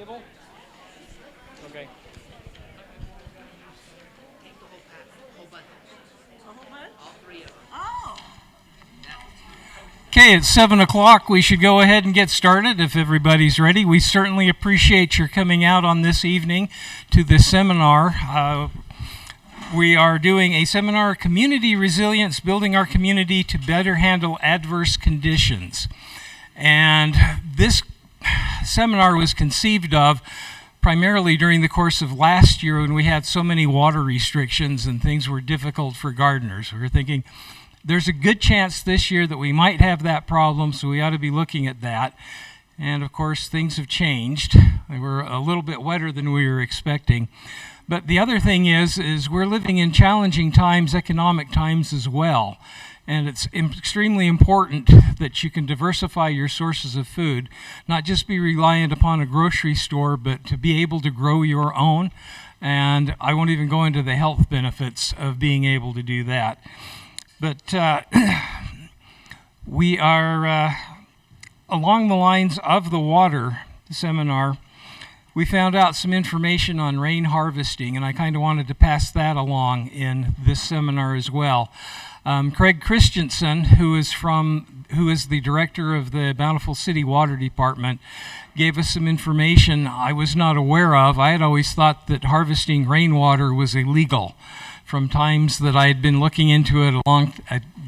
table? Okay. Take the whole bunch. A whole bunch? All three of them. Oh. Okay, it's 7 o'clock. We should go ahead and get started if everybody's ready. We certainly appreciate your coming out on this evening to this seminar. We are doing a seminar, Community Resilience, Building Our Community to Better Handle Adverse Conditions. And this seminar was conceived of primarily during the course of last year when we had so many water restrictions and things were difficult for gardeners. We were thinking, there's a good chance this year that we might have that problem, so we ought to be looking at that. And of course, things have changed. They were a little bit wetter than we were expecting. But the other thing is we're living in challenging times, economic times as well. And it's extremely important that you can diversify your sources of food, not just be reliant upon a grocery store, but to be able to grow your own. And I won't even go into the health benefits of being able to do that. But we are along the lines of the water seminar. We found out some information on rain harvesting, and I kind of wanted to pass that along in this seminar as well. Craig Christensen, who is the director of the Bountiful City Water Department, gave us some information I was not aware of. I had always thought that harvesting rainwater was illegal. From times that I had been looking into it a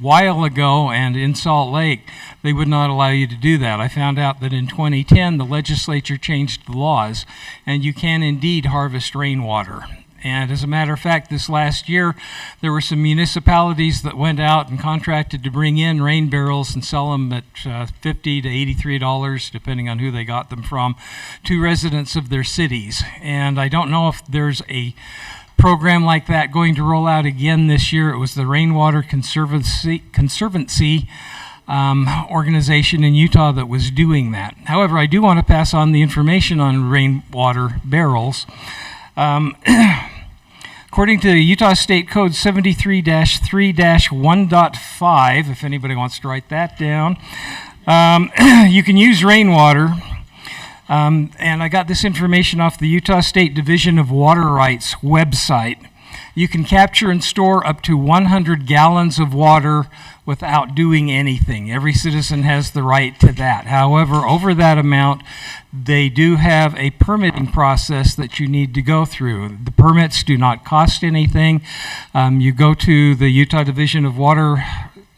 while ago, and in Salt Lake, they would not allow you to do that. I found out that in 2010, the legislature changed the laws, and you can indeed harvest rainwater. And as a matter of fact, this last year, there were some municipalities that went out and contracted to bring in rain barrels and sell them at $50 to $83, depending on who they got them from, to residents of their cities. And I don't know if there's a program like that going to roll out again this year. It was the Rainwater Conservancy organization in Utah that was doing that. However, I do want to pass on the information on rainwater barrels. According to Utah State Code 73-3-1.5, if anybody wants to write that down, you can use rainwater. And I got this information off the Utah State Division of Water Rights website. You can capture and store up to 100 gallons of water without doing anything. Every citizen has the right to that. However, over that amount, they do have a permitting process that you need to go through. The permits do not cost anything. You go to the Utah Division of Water,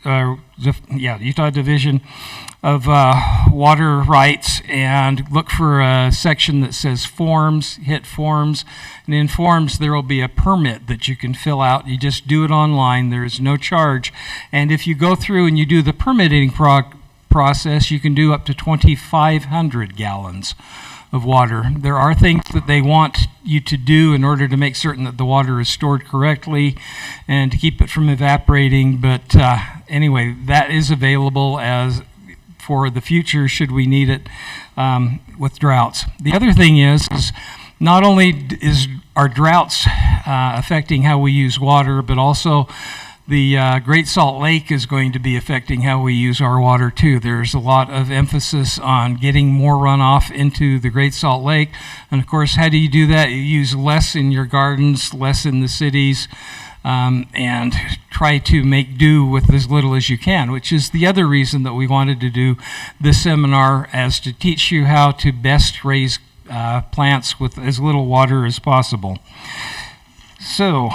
Utah Division of Water Rights, and look for a section that says Forms, hit Forms, and in Forms there will be a permit that you can fill out. You just do it online. There is no charge. And if you go through and you do the permitting process, you can do up to 2,500 gallons of water. There are things that they want you to do in order to make certain that the water is stored correctly and to keep it from evaporating. But anyway, that is available as for the future should we need it with droughts. The other thing is not only are droughts affecting how we use water, but also the Great Salt Lake is going to be affecting how we use our water too. There's a lot of emphasis on getting more runoff into the Great Salt Lake. And of course, how do you do that? You use less in your gardens, less in the cities, and try to make do with as little as you can, which is the other reason that we wanted to do this seminar, as to teach you how to best raise plants with as little water as possible. So,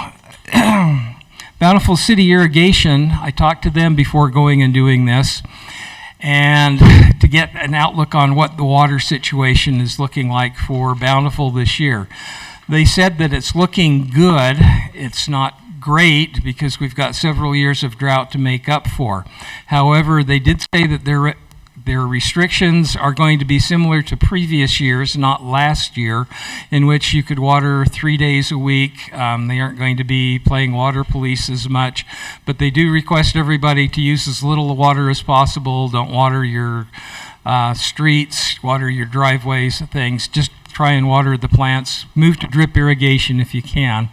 Bountiful City Irrigation, I talked to them before going and doing this, and to get an outlook on what the water situation is looking like for Bountiful this year. They said that it's looking good. It's not great because we've got several years of drought to make up for. However, they did say that their restrictions are going to be similar to previous years, not last year, in which you could water 3 days a week. They aren't going to be playing water police as much, but they do request everybody to use as little water as possible. Don't water your streets, water your driveways, things. Just try and water the plants. Move to drip irrigation if you can.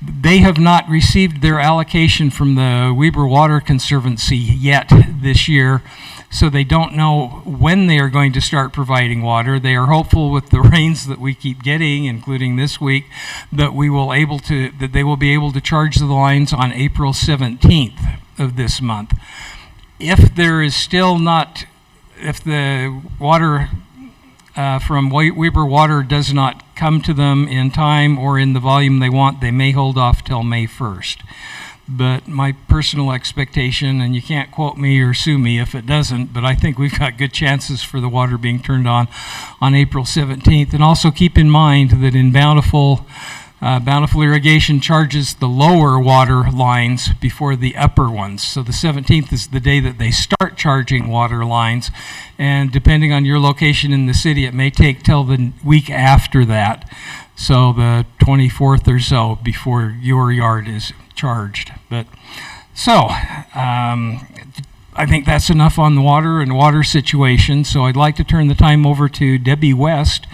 They have not received their allocation from the Weber Water Conservancy yet this year, so they don't know when they are going to start providing water. They are hopeful with the rains that we keep getting, including this week, that they will be able to charge the lines on April 17th of this month. If there is still not, if the water from Weber Water does not come to them in time or in the volume they want, they may hold off till May 1st. But my personal expectation, and you can't quote me or sue me if it doesn't, but I think we've got good chances for the water being turned on April 17th. And also keep in mind that in Bountiful Irrigation charges the lower water lines before the upper ones. So the 17th is the day that they start charging water lines. And depending on your location in the city, it may take till the week after that. So the 24th or so before your yard is charged. But so I think that's enough on the water and water situation. So I'd like to turn the time over to Debbie West.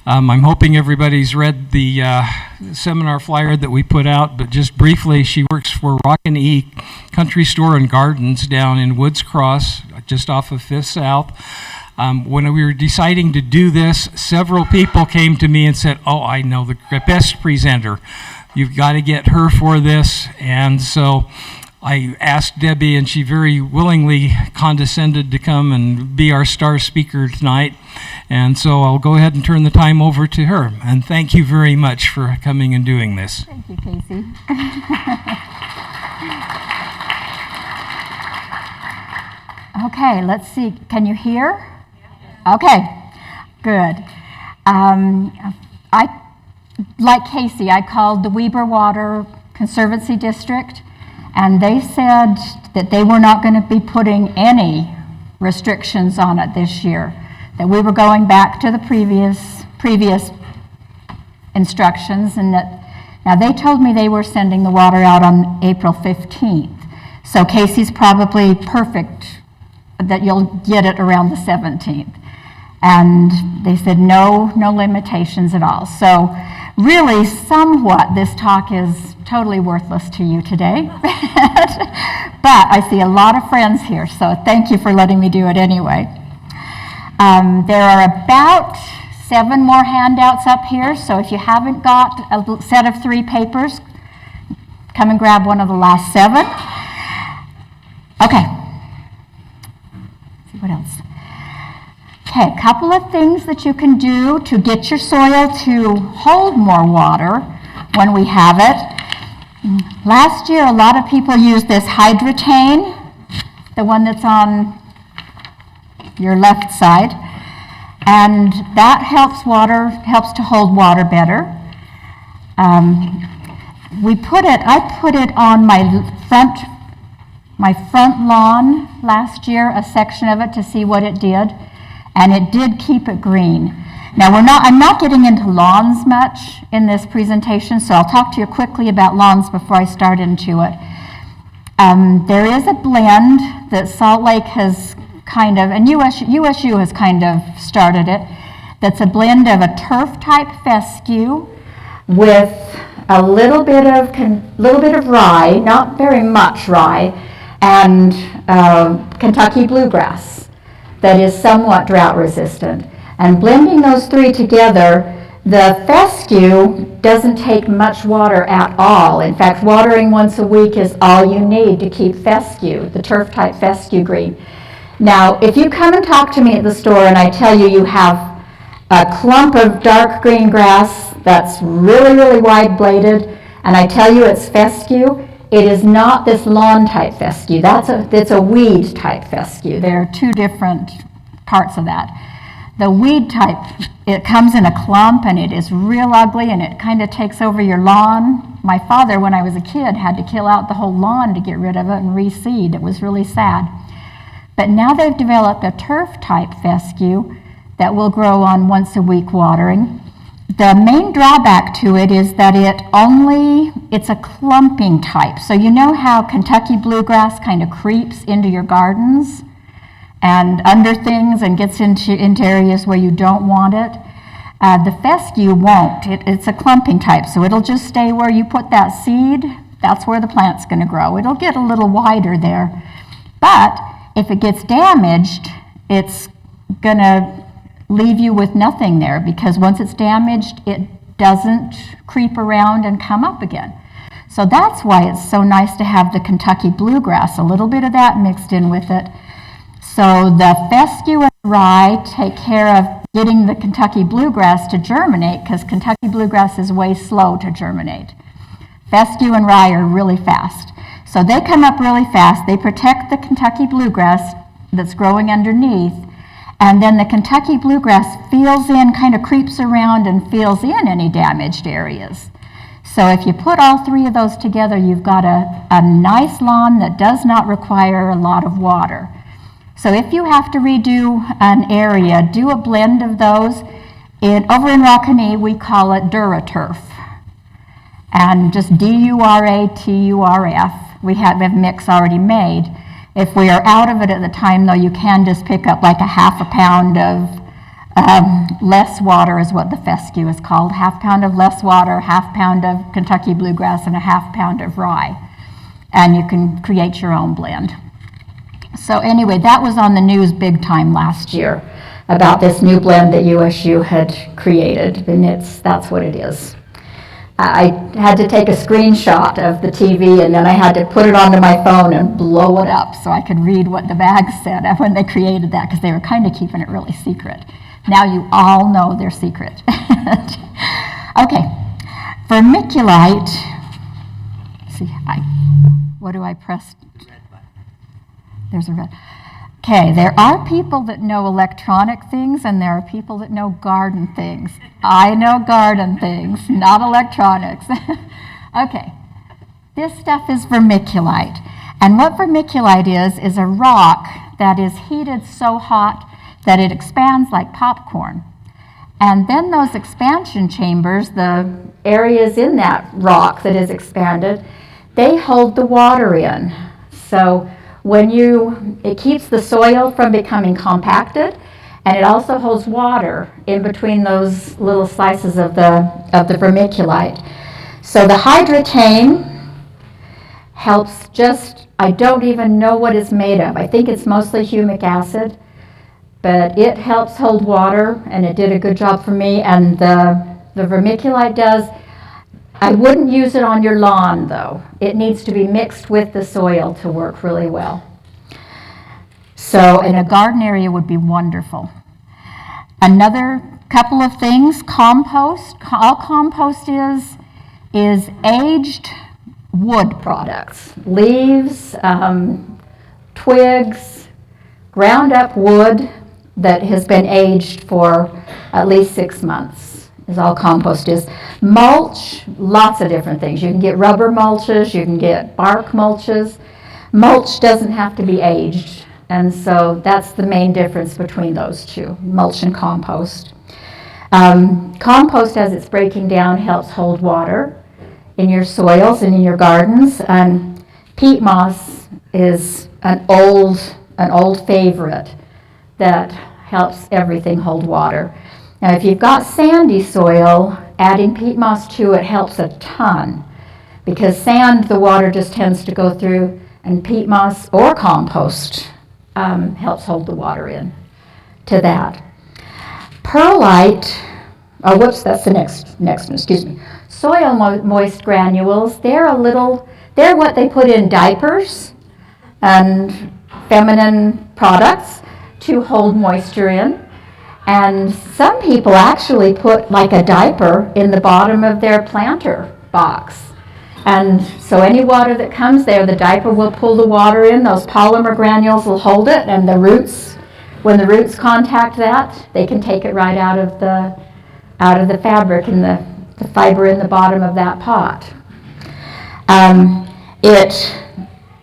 I'm hoping everybody's read the seminar flyer that we put out, but just briefly, she works for Rockin' E Country Store and Gardens down in Woods Cross, just off of 5th South. When we were deciding to do this, several people came to me and said, "Oh, I know the best presenter. You've got to get her for this." And so I asked Debbie, and she very willingly condescended to come and be our star speaker tonight. And so I'll go ahead and turn the time over to her. And thank you very much for coming and doing this. Thank you, Casey. Okay, let's see. Can you hear? Okay, good. Like Casey, I called the Weber Water Conservancy District, and they said that they were not going to be putting any restrictions on it this year, that we were going back to the previous instructions, and that now they told me they were sending the water out on April 15th. So Casey's probably perfect that you'll get it around the 17th. And they said no limitations at all. So really, somewhat, this talk is totally worthless to you today. But I see a lot of friends here, so thank you for letting me do it anyway. There are about 7 more handouts up here, so if you haven't got a set of 3 papers, come and grab one of the last 7. Okay. Let's see what else. Okay, a couple of things that you can do to get your soil to hold more water when we have it. Last year, a lot of people used this hydrotain, the one that's on your left side, and that helps to hold water better. I put it on my front lawn last year, a section of it, to see what it did, and it did keep it green. Now I'm not getting into lawns much in this presentation, so I'll talk to you quickly about lawns before I start into it. There is a blend that Salt Lake has kind of, and USU has kind of started it, that's a blend of a turf-type fescue with a little bit of rye, not very much rye, and Kentucky bluegrass that is somewhat drought resistant. And blending those 3 together, the fescue doesn't take much water at all. In fact, watering once a week is all you need to keep fescue, the turf-type fescue green. Now, if you come and talk to me at the store and I tell you you have a clump of dark green grass that's really, really wide-bladed, and I tell you it's fescue, it is not this lawn-type fescue. It's a weed-type fescue. There are 2 different parts of that. The weed type, it comes in a clump and it is real ugly and it kind of takes over your lawn. My father, when I was a kid, had to kill out the whole lawn to get rid of it and reseed. It was really sad. But now they've developed a turf-type fescue that will grow on once-a-week watering. The main drawback to it is that it's a clumping type. So you know how Kentucky bluegrass kind of creeps into your gardens? and under things and gets into areas where you don't want it. The fescue won't. It's a clumping type, so it'll just stay where you put that seed. That's where the plant's going to grow. It'll get a little wider there. But if it gets damaged, it's going to leave you with nothing there, because once it's damaged, it doesn't creep around and come up again. So that's why it's so nice to have the Kentucky bluegrass, a little bit of that mixed in with it. So the fescue and rye take care of getting the Kentucky bluegrass to germinate, because Kentucky bluegrass is way slow to germinate. Fescue and rye are really fast. So they come up really fast. They protect the Kentucky bluegrass that's growing underneath, and then the Kentucky bluegrass feels in, kind of creeps around and feels in any damaged areas. So if you put all three of those together, you've got a nice lawn that does not require a lot of water. So if you have to redo an area, do a blend of those. Over in Rockany, we call it DuraTurf. And just DuraTurf. We have a mix already made. If we are out of it at the time, though, you can just pick up like a half a pound of less water is what the fescue is called. Half pound of less water, half pound of Kentucky bluegrass, and a half pound of rye. And you can create your own blend. So anyway, that was on the news big time last year about this new blend that USU had created, and that's what it is. I had to take a screenshot of the TV, and then I had to put it onto my phone and blow it up so I could read what the bag said when they created that, because they were kind of keeping it really secret. Now you all know their secret. Okay, vermiculite. See, what do I press? There's a red. Okay, there are people that know electronic things, and there are people that know garden things. I know garden things, not electronics. Okay, this stuff is vermiculite. And what vermiculite is a rock that is heated so hot that it expands like popcorn. And then those expansion chambers, the areas in that rock that is expanded, they hold the water in. So it keeps the soil from becoming compacted, and it also holds water in between those little slices of the vermiculite. So the hydratane helps I don't even know what it's made of. I think it's mostly humic acid, but it helps hold water, and it did a good job for me. And the vermiculite does. I wouldn't use it on your lawn, though. It needs to be mixed with the soil to work really well. So in a garden area would be wonderful. Another couple of things, compost. All compost is aged wood products. Leaves, twigs, ground up wood that has been aged for at least 6 months. Is all compost is. Mulch, lots of different things. You can get rubber mulches, you can get bark mulches. Mulch doesn't have to be aged, and so that's the main difference between those two, mulch and compost. Compost, as it's breaking down, helps hold water in your soils and in your gardens. And peat moss is an old favorite that helps everything hold water. Now, if you've got sandy soil, adding peat moss to it helps a ton, because sand, the water just tends to go through, and peat moss or compost helps hold the water in to that. Perlite, that's the next one, excuse me. Soil moist granules, they're what they put in diapers and feminine products to hold moisture in. And some people actually put like a diaper in the bottom of their planter box. And so any water that comes there, the diaper will pull the water in, those polymer granules will hold it, and when the roots contact that, they can take it right out of the fabric and the fiber in the bottom of that pot.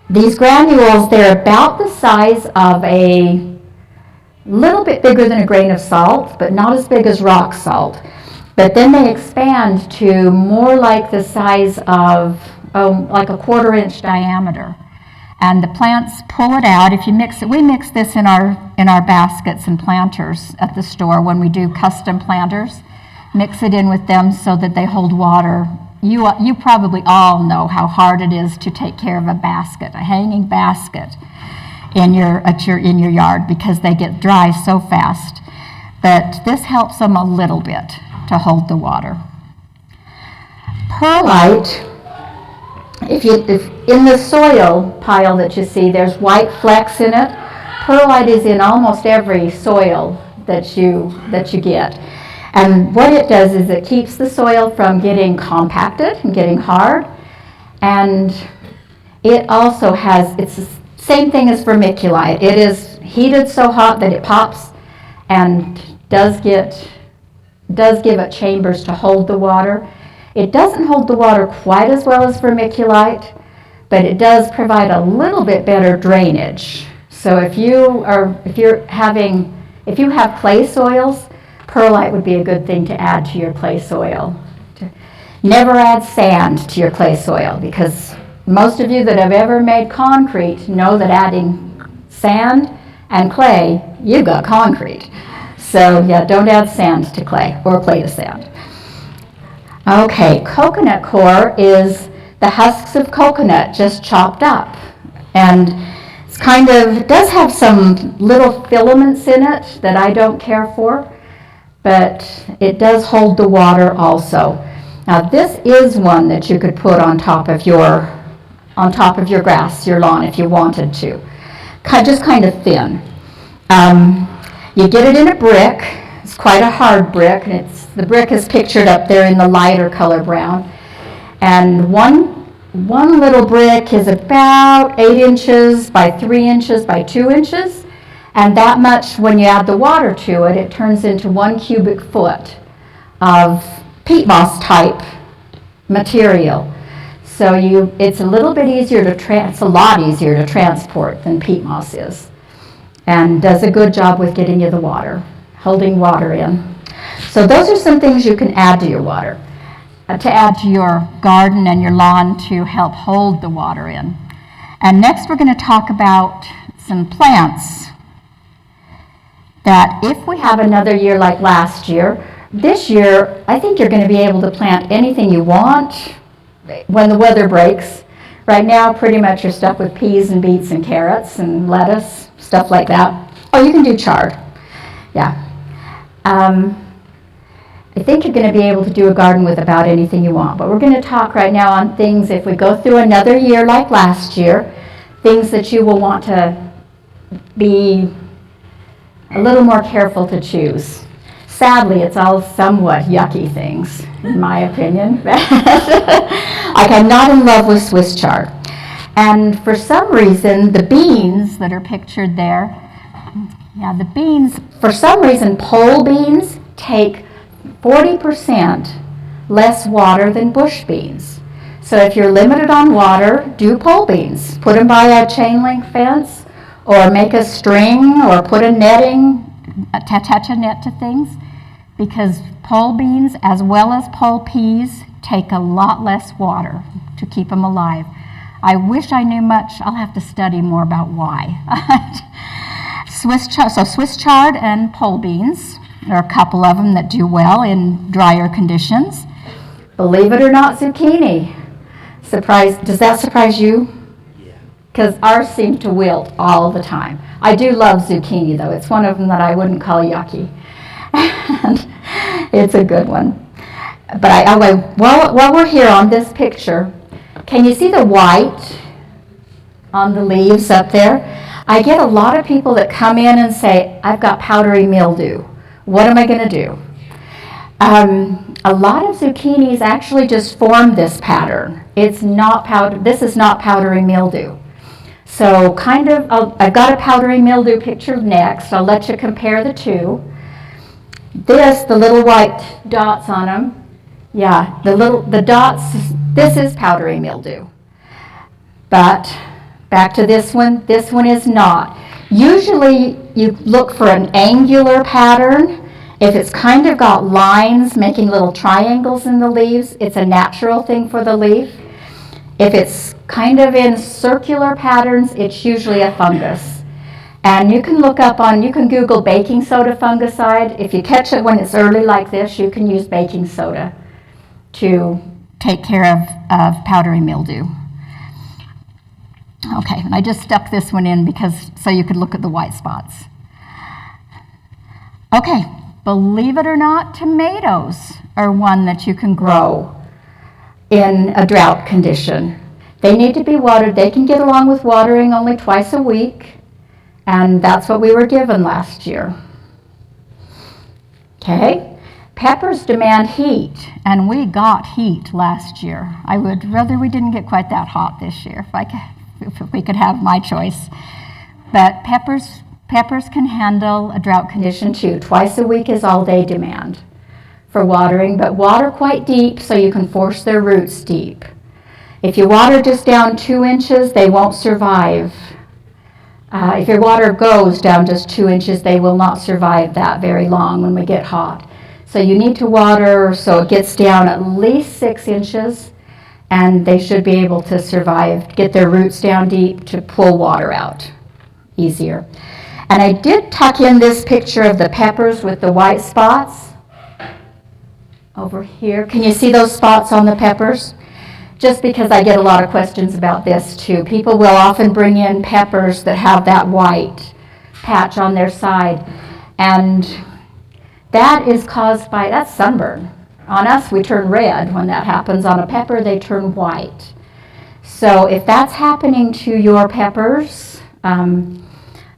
These granules, they're about the size of a little bit bigger than a grain of salt, but not as big as rock salt. But then they expand to more like the size of like a 1/4 inch diameter. And the plants pull it out. If you mix it, we mix this in our baskets and planters at the store when we do custom planters. Mix it in with them so that they hold water. You probably all know how hard it is to take care of a basket, a hanging basket in your yard, because they get dry so fast. But this helps them a little bit to hold the water. Perlite, if in the soil pile that you see, there's white flecks in it. Perlite is in almost every soil that you get. And what it does is it keeps the soil from getting compacted and getting hard. And it also it's the same thing as vermiculite. It is heated so hot that it pops and does give it chambers to hold the water. It doesn't hold the water quite as well as vermiculite, but it does provide a little bit better drainage. So if you have clay soils, perlite would be a good thing to add to your clay soil. Never add sand to your clay soil, because most of you that have ever made concrete know that adding sand and clay, you've got concrete. So yeah, don't add sand to clay or clay to sand. Okay, coconut coir is the husks of coconut just chopped up. And it does have some little filaments in it that I don't care for, but it does hold the water also. Now this is one that you could put on top of your grass, your lawn, if you wanted to. Just kind of thin. You get it in a brick. It's quite a hard brick, and the brick is pictured up there in the lighter color brown. And one little brick is about 8 inches by 3 inches by 2 inches. And that much, when you add the water to it, it turns into 1 cubic foot of peat moss type material. So it's a little bit easier it's a lot easier to transport than peat moss is, and does a good job with getting you the water, holding water in. So those are some things you can add to your water, to add to your garden and your lawn to help hold the water in. And next we're going to talk about some plants that if we have another year like last year, this year I think you're going to be able to plant anything you want when the weather breaks. Right now pretty much you're stuck with peas and beets and carrots and lettuce, stuff like that. Oh, you can do chard. Yeah. I think you're going to be able to do a garden with about anything you want. But we're going to talk right now on things, if we go through another year like last year, things that you will want to be a little more careful to choose. Sadly, it's all somewhat yucky things, in my opinion. Like, I'm not in love with Swiss chard. And for some reason, the beans that are pictured there, the beans, for some reason, pole beans take 40% less water than bush beans. So if you're limited on water, do pole beans. Put them by a chain link fence, or make a string, or put a netting, attach a net to things, because pole beans, as well as pole peas, take a lot less water to keep them alive. I wish I knew much. I'll have to study more about why. Swiss chard and pole beans. There are a couple of them that do well in drier conditions. Believe it or not, zucchini. Does that surprise you? Because ours seem to wilt all the time. I do love zucchini, though. It's one of them that I wouldn't call yucky. And it's a good one. But while we're here on this picture, can you see the white on the leaves up there? I get a lot of people that come in and say, I've got powdery mildew. What am I going to do? A lot of zucchinis actually just form this pattern. It's not this is not powdery mildew. So I've got a powdery mildew picture next. I'll let you compare the two. The little white dots on them, the dots, this is powdery mildew. But back to this one is not. Usually you look for an angular pattern. If it's kind of got lines making little triangles in the leaves, it's a natural thing for the leaf. If it's kind of in circular patterns, it's usually a fungus. And you can you can Google baking soda fungicide. If you catch it when it's early like this, you can use baking soda to take care of powdery mildew. Okay, and I just stuck this one in so you could look at the white spots. Okay, believe it or not, tomatoes are one that you can grow in a drought condition. They need to be watered. They can get along with watering only twice a week, and that's what we were given last year. Okay, peppers demand heat, and we got heat last year. I would rather we didn't get quite that hot this year if we could have my choice. But peppers can handle a drought condition too. Twice a week is all they demand for watering, but water quite deep so you can force their roots deep. If you water just down 2 inches, they won't survive. If your water goes down just 2 inches, they will not survive that very long when we get hot. So you need to water so it gets down at least 6 inches, and they should be able to survive, get their roots down deep to pull water out easier. And I did tuck in this picture of the peppers with the white spots over here. Can you see those spots on the peppers? Just because I get a lot of questions about this too. People will often bring in peppers that have that white patch on their side, and that is caused by, that's sunburn. On us, we turn red when that happens. On a pepper, they turn white. So if that's happening to your peppers,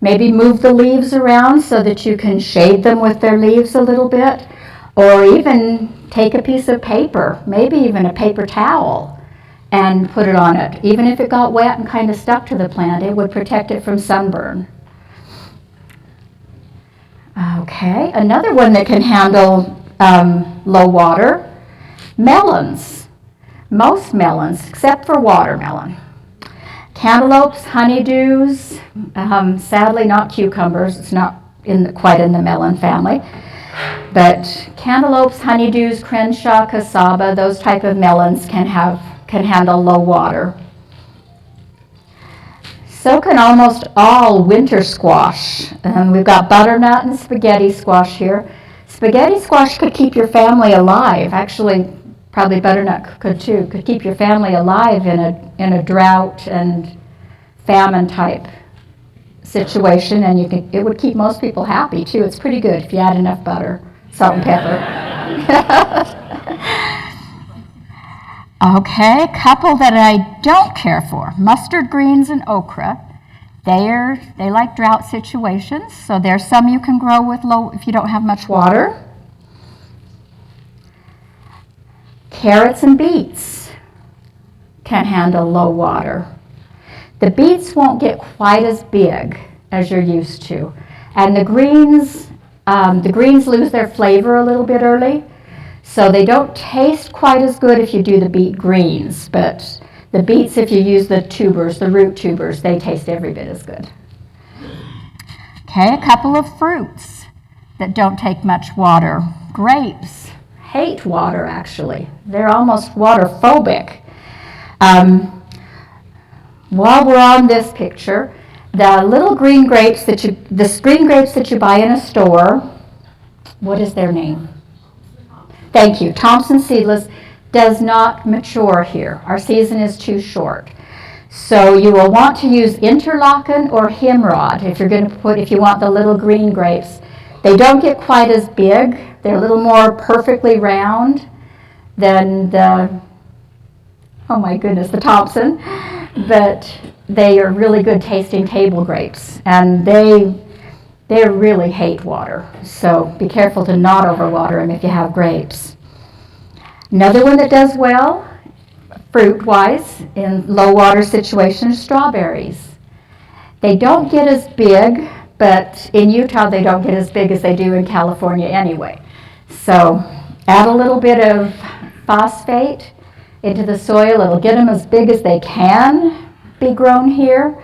maybe move the leaves around so that you can shade them with their leaves a little bit, or even take a piece of paper, maybe even a paper towel, and put it on it. Even if it got wet and kind of stuck to the plant, it would protect it from sunburn. Okay, another one that can handle low water, melons. Most melons, except for watermelon. Cantaloupes, honeydews, sadly not cucumbers, it's not quite in the melon family, but cantaloupes, honeydews, Crenshaw, cassava, those type of melons can handle low water. So can almost all winter squash. We've got butternut and spaghetti squash here. Spaghetti squash could keep your family alive. Actually, probably butternut could too. Could keep your family alive in a drought and famine type situation, and it would keep most people happy too. It's pretty good if you add enough butter, salt and pepper. Okay, a couple that I don't care for, mustard greens and okra. They like drought situations, so there's some you can grow with low if you don't have much water. Carrots and beets can handle low water. The beets won't get quite as big as you're used to, and the greens lose their flavor a little bit early. So they don't taste quite as good if you do the beet greens, but the beets, if you use the tubers, the root tubers, they taste every bit as good. Okay, a couple of fruits that don't take much water. Grapes hate water, actually. They're almost water phobic. While we're on this picture, the little green grapes that you buy in a store, what is their name? Thank you. Thompson seedless does not mature here. Our season is too short. So you will want to use interlochen or himrod if you want the little green grapes. They don't get quite as big. They're a little more perfectly round than the Thompson. But they are really good tasting table grapes, and they really hate water, so be careful to not overwater them if you have grapes. Another one that does well, fruit-wise, in low water situations, strawberries. They don't get as big, but in Utah they don't get as big as they do in California anyway. So add a little bit of phosphate into the soil. It'll get them as big as they can be grown here,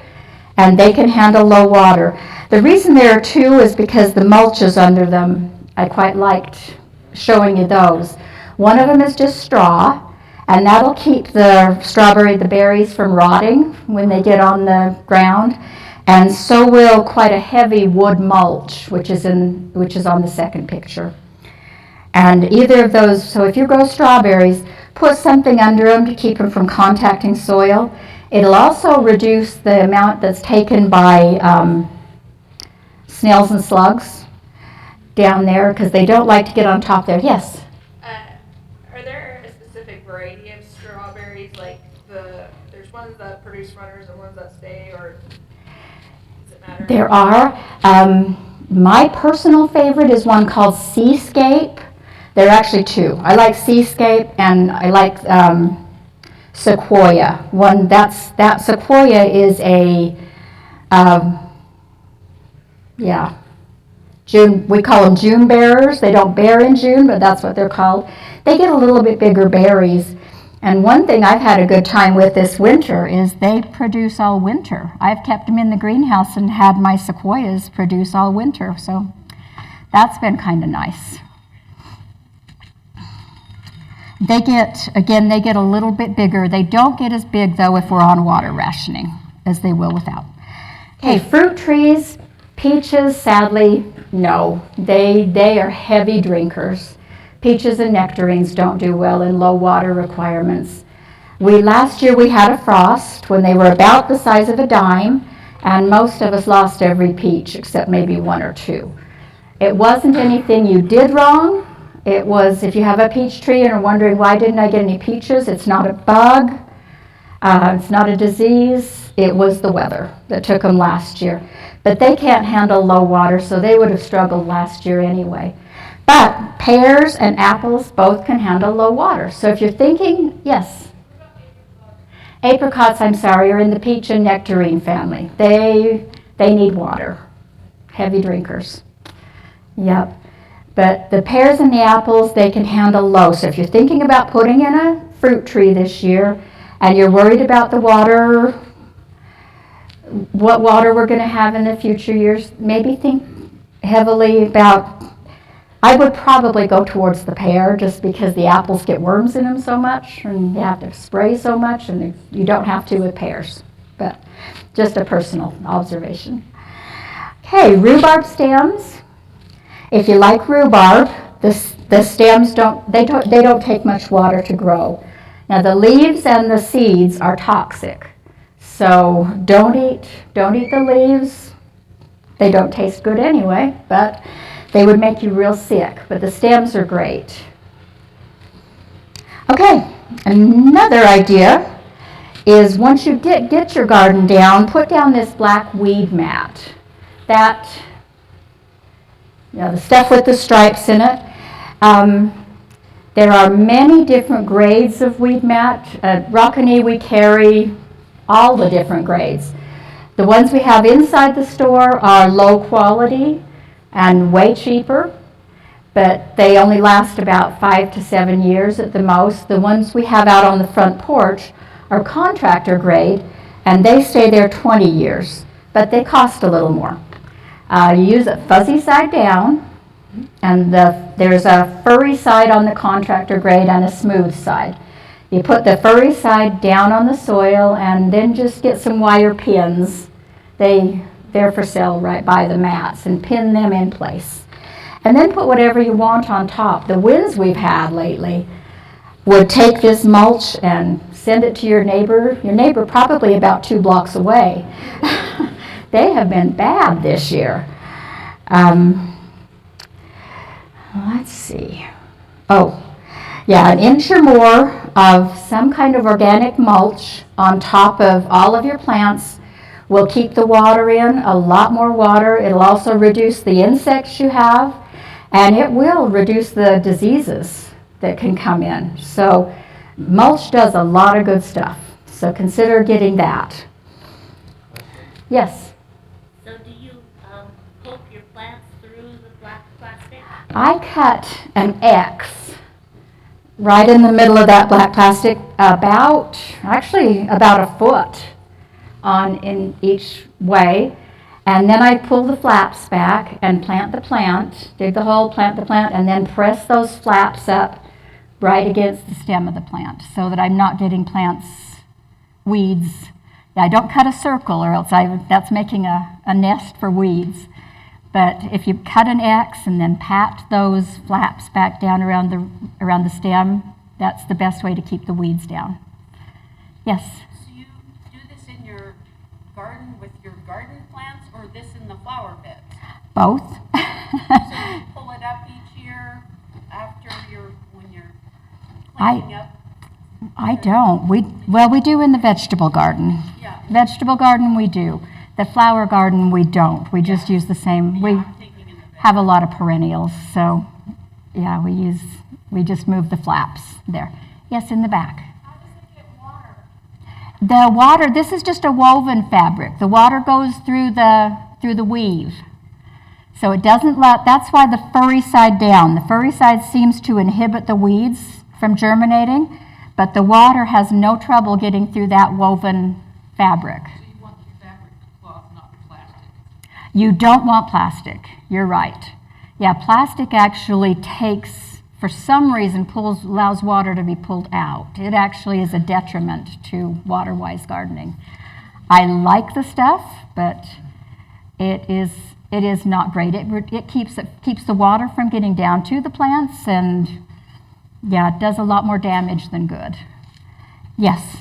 and they can handle low water. The reason there are two is because the mulches under them, I quite liked showing you those. One of them is just straw, And that'll keep the berries from rotting when they get on the ground. And so will quite a heavy wood mulch, which is on the second picture. And either of those, so if you grow strawberries, put something under them to keep them from contacting soil. It'll also reduce the amount that's taken by snails and slugs down there, because they don't like to get on top there. Yes? Are there a specific variety of strawberries, like there's ones that produce runners and ones that stay, or does it matter? There are. My personal favorite is one called Seascape. There are actually two. I like Seascape and I like Sequoia. That Sequoia is a June. We call them June bearers. They don't bear in June, but that's what they're called. They get a little bit bigger berries. And one thing I've had a good time with this winter is they produce all winter. I've kept them in the greenhouse and had my sequoias produce all winter. So that's been kind of nice. They get a little bit bigger. They don't get as big, though, if we're on water rationing, as they will without. Okay, fruit trees, peaches, sadly, no. They are heavy drinkers. Peaches and nectarines don't do well in low water requirements. Last year we had a frost when they were about the size of a dime, and most of us lost every peach except maybe one or two. It wasn't anything you did wrong. It was, if you have a peach tree and are wondering why didn't I get any peaches, it's not a bug, it's not a disease, it was the weather that took them last year. But they can't handle low water, so they would have struggled last year anyway. But pears and apples both can handle low water. So if you're thinking, yes. Apricots, I'm sorry, are in the peach and nectarine family. They need water. Heavy drinkers. Yep. But the pears and the apples, they can handle low. So if you're thinking about putting in a fruit tree this year and you're worried about the water, what water we're going to have in the future years, maybe think heavily about, I would probably go towards the pear just because the apples get worms in them so much and you have to spray so much, and you don't have to with pears. But just a personal observation. Okay, rhubarb stems. If you like rhubarb, the stems don't take much water to grow. Now the leaves and the seeds are toxic, so don't eat the leaves. They don't taste good anyway, but they would make you real sick. But the stems are great. Okay, another idea is once you get your garden down, put down this black weed mat. That, the stuff with the stripes in it. There are many different grades of weed mat. At Rockany we carry all the different grades. The ones we have inside the store are low quality and way cheaper, but they only last about 5 to 7 years at the most. The ones we have out on the front porch are contractor grade, and they stay there 20 years, but they cost a little more. You use a fuzzy side down, and there's a furry side on the contractor grade and a smooth side. You put the furry side down on the soil and then just get some wire pins. They're for sale right by the mats, and pin them in place. And then put whatever you want on top. The winds we've had lately would take this mulch and send it to your neighbor probably about 2 blocks away. They have been bad this year. Let's see. Oh, yeah, an inch or more of some kind of organic mulch on top of all of your plants will keep the water in, a lot more water. It'll also reduce the insects you have, and it will reduce the diseases that can come in. So mulch does a lot of good stuff. So consider getting that. Yes? So do you poke your plants through the black plastic? I cut an X right in the middle of that black plastic, about a foot in each way, and then I pull the flaps back and plant the plant, dig the hole, plant the plant, and then press those flaps up right against the stem of the plant so that I'm not getting weeds. I don't cut a circle or else that's making a nest for weeds. But if you cut an X and then pat those flaps back down around the stem, that's the best way to keep the weeds down. Yes? So you do this in your garden with your garden plants or this in the flower beds? Both. So you pull it up each year after when you're cleaning up? I don't. We do in the vegetable garden. Yeah. Vegetable garden we do. The flower garden we don't. We just use the same. We I'm thinking in the bed. have a lot of perennials, so yeah, we just move the flaps there. Yes, in the back. How does it get water? The water, this is just a woven fabric. The water goes through the weave. So it doesn't that's why the furry side down. The furry side seems to inhibit the weeds from germinating, but the water has no trouble getting through that woven fabric. So you want the fabric cloth, not plastic. You don't want plastic. You're right. Yeah, plastic actually for some reason, allows water to be pulled out. It actually is a detriment to water-wise gardening. I like the stuff, but it is not great. It keeps the water from getting down to the plants, and yeah, it does a lot more damage than good. Yes.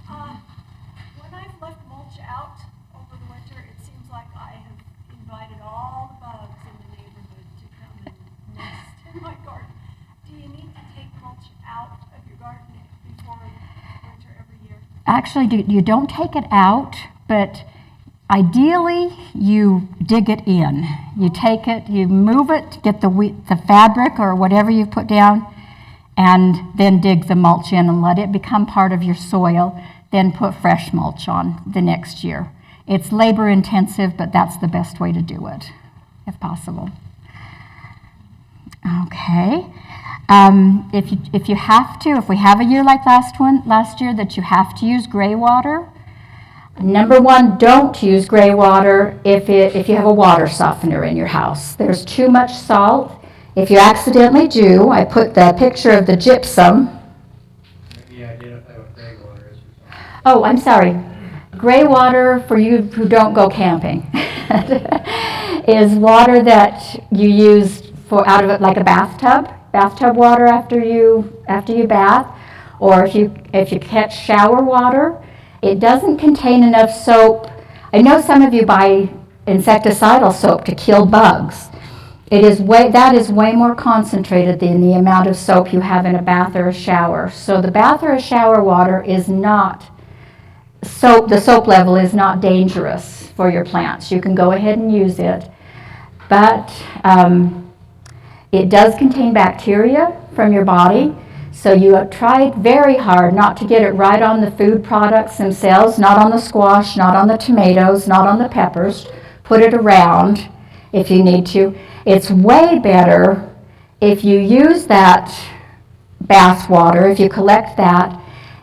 When I've left mulch out over the winter, it seems like I have invited all the bugs in the neighborhood to come and nest in my garden. Do you need to take mulch out of your garden before winter every year? Actually, you don't take it out, but ideally you dig it in. You take it, you move it, get the fabric or whatever you put down, and then dig the mulch in and let it become part of your soil, then put fresh mulch on the next year. It's labor intensive, but that's the best way to do it, if possible. Okay. If you have to, if we have a year like last year that you have to use gray water, number one, don't use gray water if you have a water softener in your house. There's too much salt. If you accidentally do, I put the picture of the gypsum. Maybe identify what gray water is or something. Oh, I'm sorry. Gray water, for you who don't go camping, is water that you use out of it like a bathtub water after you bath, or if you catch shower water. It doesn't contain enough soap. I know some of you buy insecticidal soap to kill bugs. That is way more concentrated than the amount of soap you have in a bath or a shower. So the bath or a shower water is not soap. The soap level is not dangerous for your plants. You can go ahead and use it, but it does contain bacteria from your body. So you tried very hard not to get it right on the food products themselves, not on the squash, not on the tomatoes, not on the peppers. Put it around if you need to. It's way better if you use that bath water, if you collect that,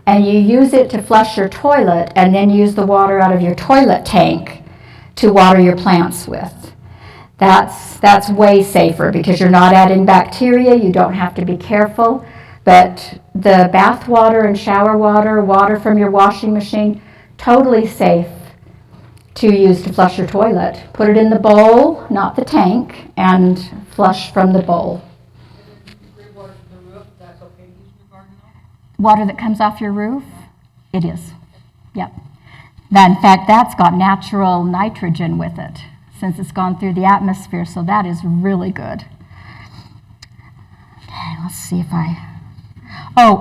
and you use it to flush your toilet and then use the water out of your toilet tank to water your plants with. That's way safer because you're not adding bacteria, you don't have to be careful. But the bath water and shower water from your washing machine, totally safe to use to flush your toilet. Put it in the bowl, not the tank, and flush from the bowl. Gray water from the roof, that's okay to use in your garden though? Water that comes off your roof? It is. Yep. In fact, that's got natural nitrogen with it since it's gone through the atmosphere, so that is really good. Okay, let's see if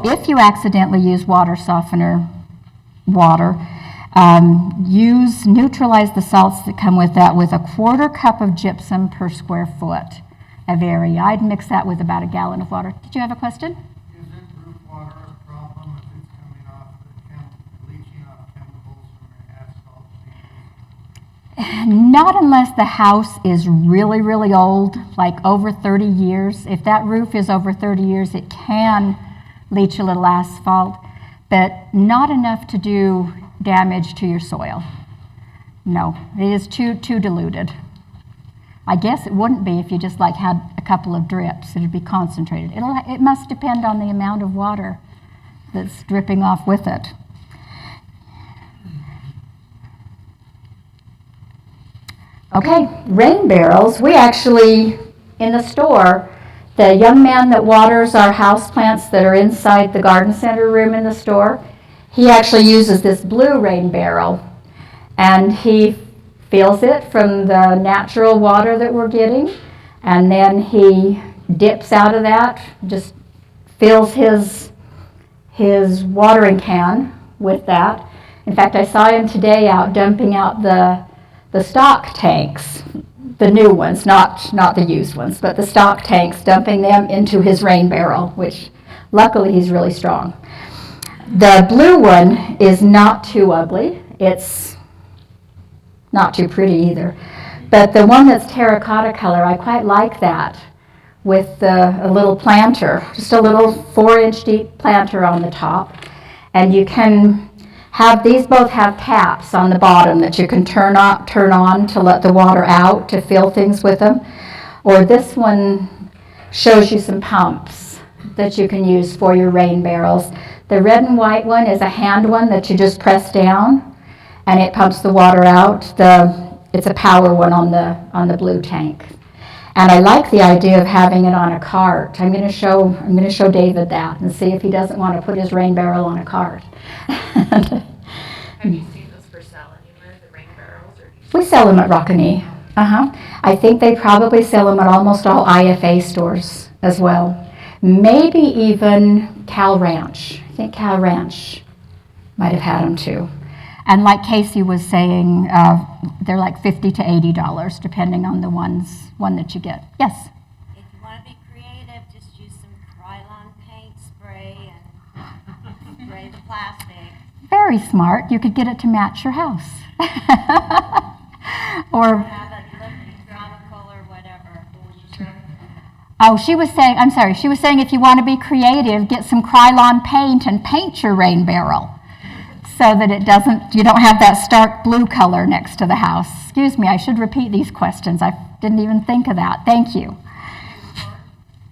if you accidentally use water softener water, neutralize the salts that come with that with 1/4 cup of gypsum per square foot of area. I'd mix that with about 1 gallon of water. Did you have a question? Is it roof water a problem if it's coming off leaching off chemicals from your asphalt? Not unless the house is really, really old, like over 30 years. If that roof is over 30 years, it can leach a little asphalt, but not enough to do damage to your soil. No, it is too diluted. I guess it wouldn't be if you just like had a couple of drips. It'd be concentrated. It must depend on the amount of water that's dripping off with it. Okay, rain barrels. We actually, in the store, the young man that waters our houseplants that are inside the garden center room in the store, he actually uses this blue rain barrel, and he fills it from the natural water that we're getting, and then he dips out of that, just fills his watering can with that. In fact, I saw him today out dumping out the stock tanks, the new ones, not the used ones, but the stock tanks, dumping them into his rain barrel, which luckily he's really strong. The blue one is not too ugly. It's not too pretty either. But the one that's terracotta color, I quite like that, with a little planter, just a little 4-inch deep planter on the top. And you can have, these both have caps on the bottom that you can turn on to let the water out, to fill things with them. Or this one shows you some pumps that you can use for your rain barrels. The red and white one is a hand one that you just press down and it pumps the water out. It's a power one on the blue tank. And I like the idea of having it on a cart. I'm going to show David that and see if he doesn't want to put his rain barrel on a cart. Have you seen those for sale anywhere, the rain barrels? Or We sell them at Rockany. I think they probably sell them at almost all IFA stores as well. Maybe even Cal Ranch. I think Cal Ranch might have had them too. And like Casey was saying, they're like $50 to $80 depending on the one that you get. Yes? If you want to be creative, just use some Krylon paint spray and spray the plastic. Very smart. You could get it to match your house. Or Have it look economical or whatever. oh, she was saying if you want to be creative, get some Krylon paint and paint your rain barrel so that you don't have that stark blue color next to the house. Excuse me, I should repeat these questions. I didn't even think of that. Thank you.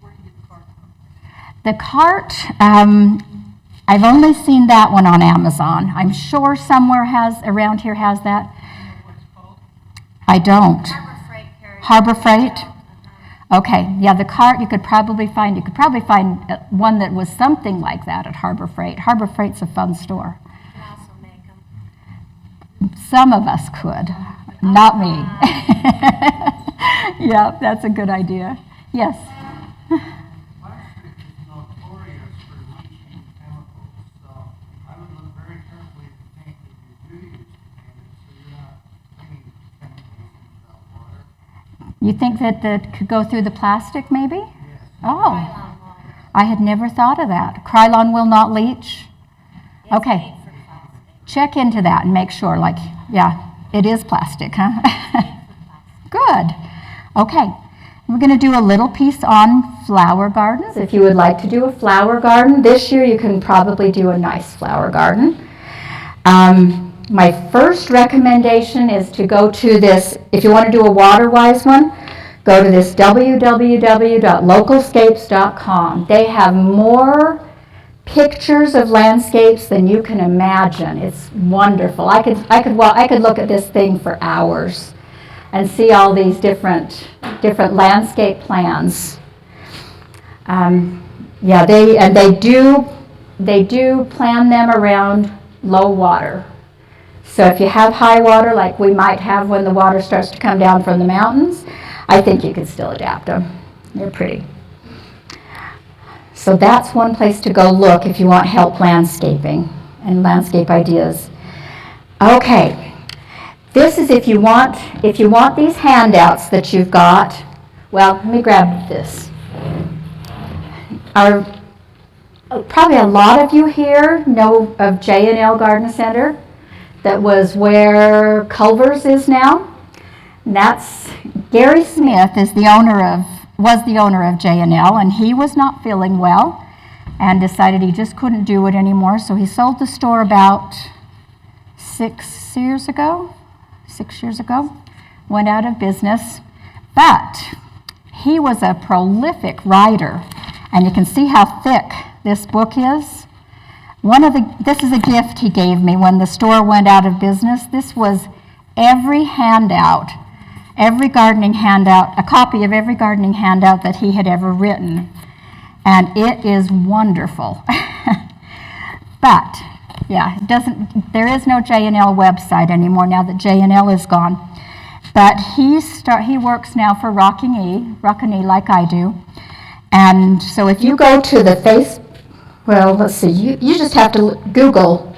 Where do you get the cart from? The cart, I've only seen that one on Amazon. I'm sure somewhere around here has that. You know what it's called? I don't. Harbor Freight carries. Harbor Freight? Uh-huh. Okay, yeah, the cart you could probably find one that was something like that at Harbor Freight. Harbor Freight's a fun store. You can also make them. Some of us could, not me. Yeah, that's a good idea. Yes. Plastic is notorious for leaching chemicals, so I would look very carefully at the tank that you do use to paint it, so you're not bringing chemicals into that water. You think that could go through the plastic, maybe? Yes. Oh, Krylon will. I had never thought of that. Krylon will not leach? It's Okay. made for plastic. Check into that and make sure, yeah, it is plastic, huh? Made for plastic. Good. Okay. We're going to do a little piece on flower gardens. If you would like to do a flower garden this year, you can probably do a nice flower garden. My first recommendation is to go to this, if you want to do a water-wise one, go to this www.localscapes.com. They have more pictures of landscapes than you can imagine. It's wonderful. I could look at this thing for hours and see all these different landscape plans. Yeah, they do plan them around low water. So if you have high water, like we might have when the water starts to come down from the mountains, I think you can still adapt them. They're pretty. So that's one place to go look if you want help landscaping and landscape ideas. Okay, this is if you want these handouts that you've got. Well, let me grab this. Probably a lot of you here know of J&L Garden Center. That was where Culver's is now. And that's Gary Smith was the owner of J&L, and he was not feeling well and decided he just couldn't do it anymore. So he sold the store about 6 years ago, went out of business. But he was a prolific writer, and you can see how thick this book is. This is a gift he gave me when the store went out of business. This was every handout, every gardening handout, a copy of every gardening handout that he had ever written. And it is wonderful. But, yeah, there is no J&L website anymore now that J&L is gone. But he works now for Rockany like I do. And so if you go to the well, let's see, you just have to Google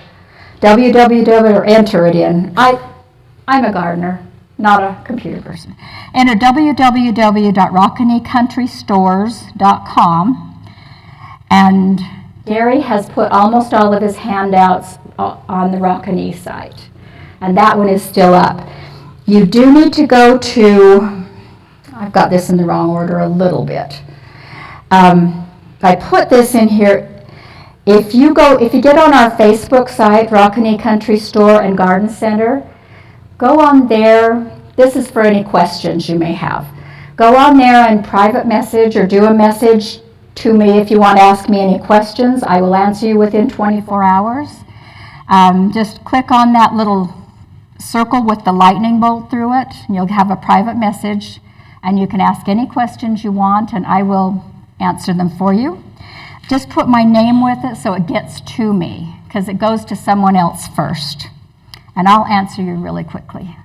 www or enter it in. I'm a gardener, not a computer person. Enter www.rockanycountrystores.com, and Gary has put almost all of his handouts on the Rockany site, and that one is still up. You do need to go to, I've got this in the wrong order a little bit. I put this in here. If you get on our Facebook site, Rockany Country Store and Garden Center, go on there. This is for any questions you may have. Go on there and private message or do a message to me if you want to ask me any questions. I will answer you within 24 hours. Just click on that little circle with the lightning bolt through it, and you'll have a private message, and you can ask any questions you want, and I will answer them for you. Just put my name with it so it gets to me, because it goes to someone else first, and I'll answer you really quickly.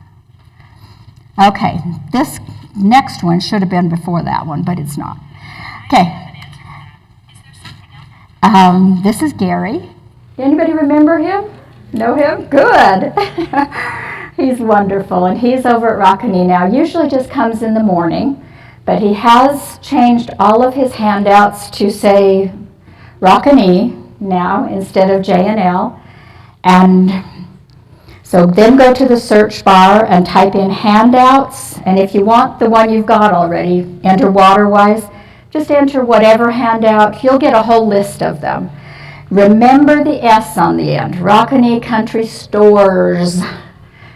Okay, this next one should have been before that one, but it's not. Okay. This is Gary. Anybody remember him? Know him? Good. He's wonderful, and he's over at Rockany now. Usually just comes in the morning, but he has changed all of his handouts to say Rockany now instead of J&L. And so then go to the search bar and type in handouts, and if you want the one you've got already, enter water-wise, just enter whatever handout. You'll get a whole list of them. Remember the S on the end, Rockany Country Stores.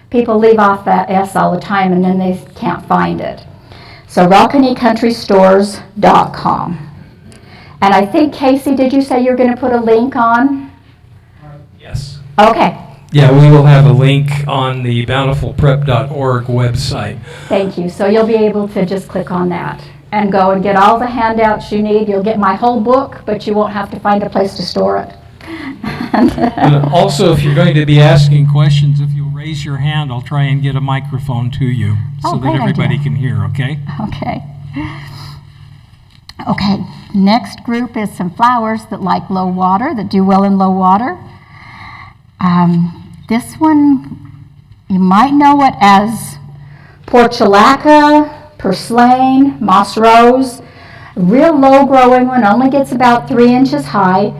People leave off that S all the time and then they can't find it. So rockanycountrystores.com. And I think, Casey, did you say you're going to put a link on? Yes. Okay. Yeah, we will have a link on the bountifulprep.org website. Thank you. So you'll be able to just click on that and go and get all the handouts you need. You'll get my whole book, but you won't have to find a place to store it. And also, if you're going to be asking questions, if you'll raise your hand, I'll try and get a microphone to you so that everybody can hear, okay? Okay. Okay, next group is some flowers that like low water, that do well in low water. This one, you might know it as portulaca, purslane, moss rose. Real low growing one, only gets about 3 inches high,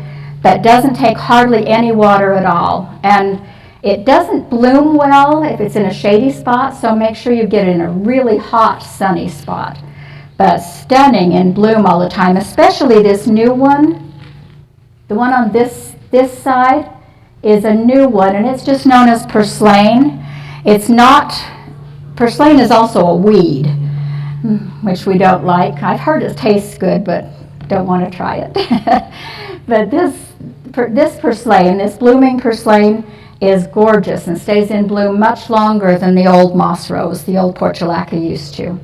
but doesn't take hardly any water at all. And it doesn't bloom well if it's in a shady spot, so make sure you get it in a really hot, sunny spot. But stunning in bloom all the time, especially this new one. The one on this side is a new one, and it's just known as purslane. Purslane is also a weed, which we don't like. I've heard it tastes good, but don't want to try it. But this purslane, this blooming purslane, is gorgeous and stays in bloom much longer than the old moss rose, the old portulaca used to.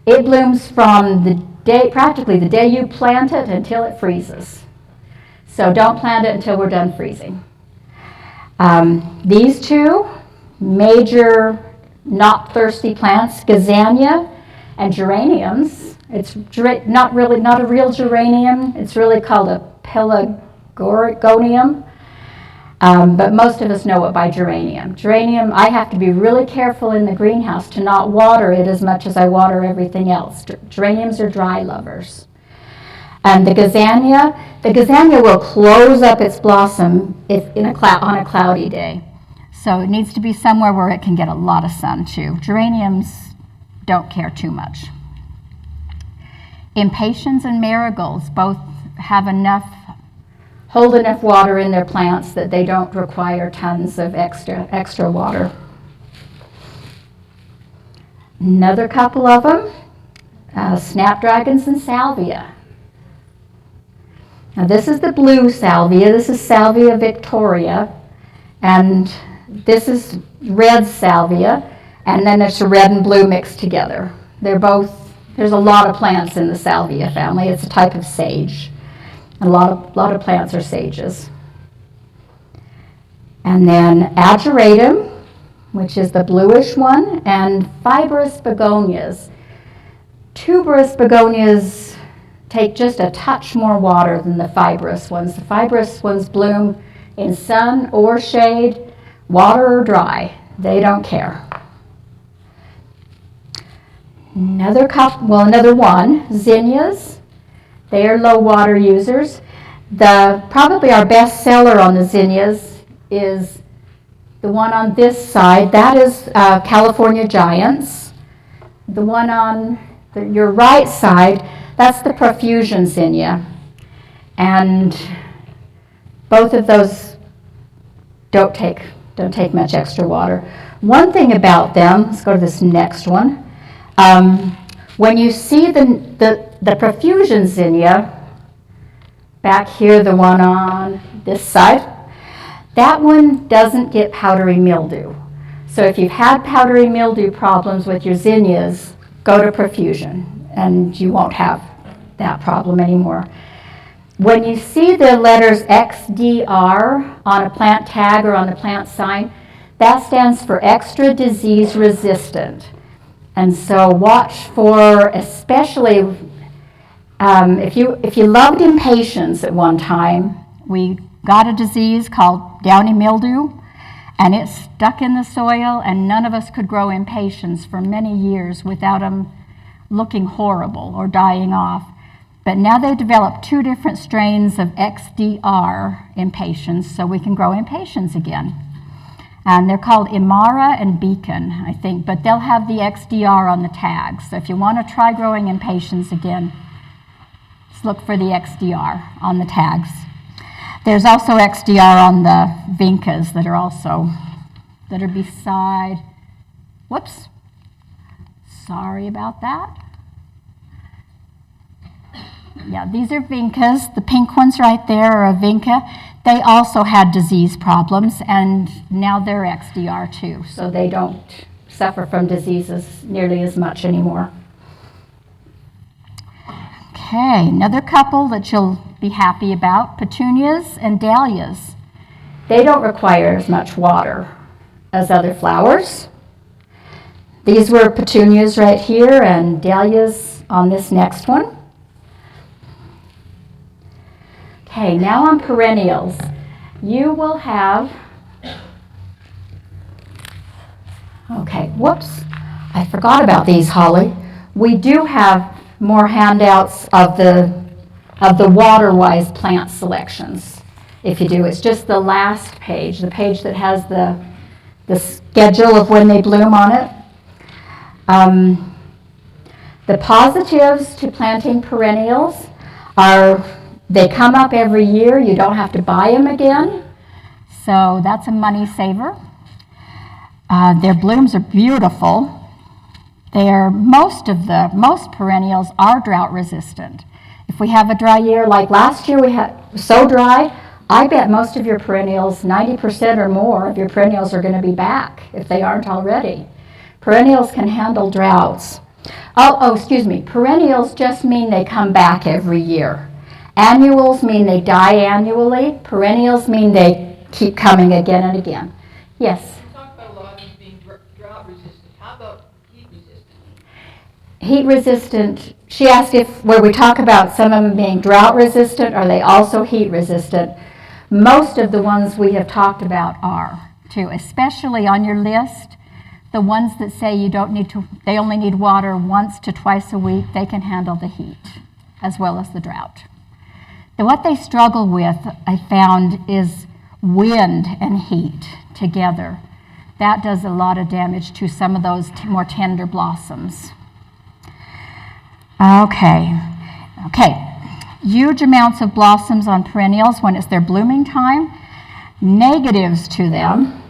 It blooms from practically the day you plant it until it freezes. So don't plant it until we're done freezing. These two major not thirsty plants, gazania and geraniums. It's not a real geranium. It's really called a pelargonium. But most of us know it by geranium. Geranium, I have to be really careful in the greenhouse to not water it as much as I water everything else. Geraniums are dry lovers. And the gazania will close up its blossom on a cloudy day. So it needs to be somewhere where it can get a lot of sun too. Geraniums don't care too much. Impatiens and marigolds both hold enough water in their plants that they don't require tons of extra water. Another couple of them, snapdragons and salvia. Now this is the blue salvia, this is Salvia victoria, and this is red salvia, and then there's a red and blue mixed together. They're both, there's a lot of plants in the salvia family. It's a type of sage. A lot of plants are sages. And then ageratum, which is the bluish one, and fibrous begonias. Tuberous begonias take just a touch more water than the fibrous ones. The fibrous ones bloom in sun or shade, water or dry. They don't care. Another one, zinnias. They are low water users. Probably our best seller on the zinnias is the one on this side. That is California Giants. The one on your right side, that's the profusion zinnia. And both of those don't take much extra water. One thing about them, let's go to this next one. When you see the profusion zinnia, back here, the one on this side, that one doesn't get powdery mildew. So if you've had powdery mildew problems with your zinnias, go to profusion and you won't have that problem anymore. When you see the letters XDR on a plant tag or on the plant sign, that stands for extra disease resistant. And so watch for, especially if you loved impatiens at one time, we got a disease called downy mildew, and it stuck in the soil, and none of us could grow impatiens for many years without them looking horrible or dying off. But now they've developed 2 different strains of XDR impatiens, so we can grow impatiens again. And they're called Imara and Beacon, I think, but they'll have the XDR on the tags. So if you want to try growing impatiens again, just look for the XDR on the tags. There's also XDR on the vincas that are beside, whoops, sorry about that. Yeah, these are vincas. The pink ones right there are a vinca. They also had disease problems, and now they're XDR too, so they don't suffer from diseases nearly as much anymore. Okay, another couple that you'll be happy about, petunias and dahlias. They don't require as much water as other flowers. These were petunias right here and dahlias on this next one. Okay, now on perennials. You will have, okay, whoops, I forgot about these, Holly. We do have more handouts of the water-wise plant selections. If you do, it's just the last page, the page that has the schedule of when they bloom on it. The positives to planting perennials are they come up every year. You don't have to buy them again. So that's a money saver. Their blooms are beautiful. Most perennials are drought resistant. If we have a dry year, like last year we had so dry, I bet most of your perennials, 90% or more of your perennials are going to be back if they aren't already. Perennials can handle droughts. Excuse me. Perennials just mean they come back every year. Annuals mean they die annually. Perennials mean they keep coming again and again. Yes? You talked about a lot of them being drought resistant. How about heat resistant? Heat resistant, she asked where we talk about some of them being drought resistant, are they also heat resistant? Most of the ones we have talked about are too, especially on your list. The ones that say they only need water once to twice a week, they can handle the heat as well as the drought. What they struggle with, I found, is wind and heat together. That does a lot of damage to some of those more tender blossoms. Okay. Huge amounts of blossoms on perennials when it's their blooming time. Negatives to them.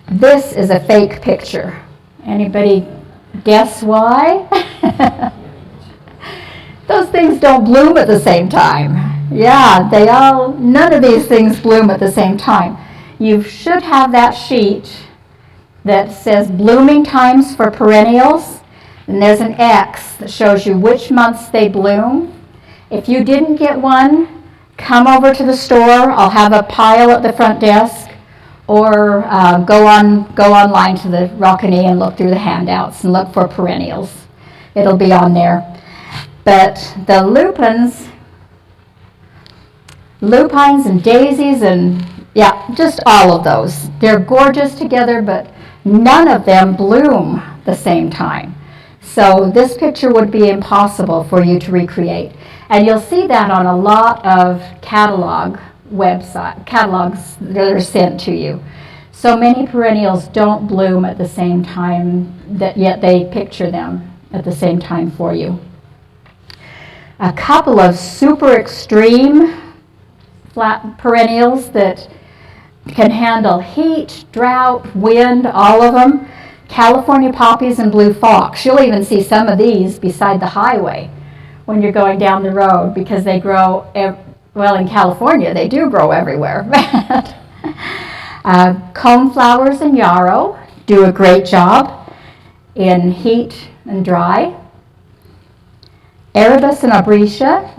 This is a fake picture. Anybody Guess why? Those things don't bloom at the same time. Yeah, none of these things bloom at the same time. You should have that sheet that says blooming times for perennials, and there's an X that shows you which months they bloom. If you didn't get one, come over to the store. I'll have a pile at the front desk, or go online to the Rockany and look through the handouts and look for perennials. It'll be on there. But the lupines and daisies and, yeah, just all of those. They're gorgeous together, but none of them bloom the same time. So this picture would be impossible for you to recreate. And you'll see that on a lot of catalogs that are sent to you. So many perennials don't bloom at the same time, yet they picture them at the same time for you. A couple of super extreme flat perennials that can handle heat, drought, wind, all of them. California poppies and blue fox. You'll even see some of these beside the highway when you're going down the road, because they grow, well, in California, they do grow everywhere. Coneflowers and yarrow do a great job in heat and dry. Erebus and Abretia,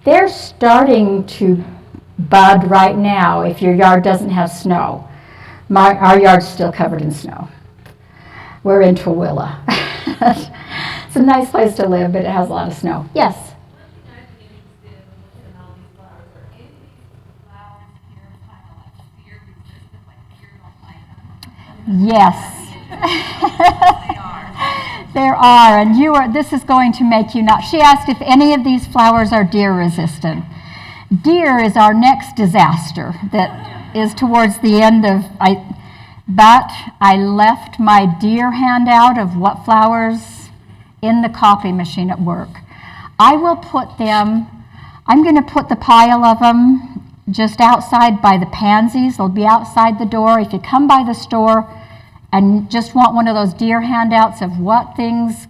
they're starting to bud right now if your yard doesn't have snow. Our yard's still covered in snow. We're in Tooele. It's a nice place to live, but it has a lot of snow. Yes? Yes. There are, and this is going to make you not. She asked if any of these flowers are deer resistant. Deer is our next disaster that is towards the end of, but I left my deer handout of what flowers in the copy machine at work. I will put them, I'm going to put the pile of them just outside by the pansies. They'll be outside the door. If you come by the store and just want one of those deer handouts of what things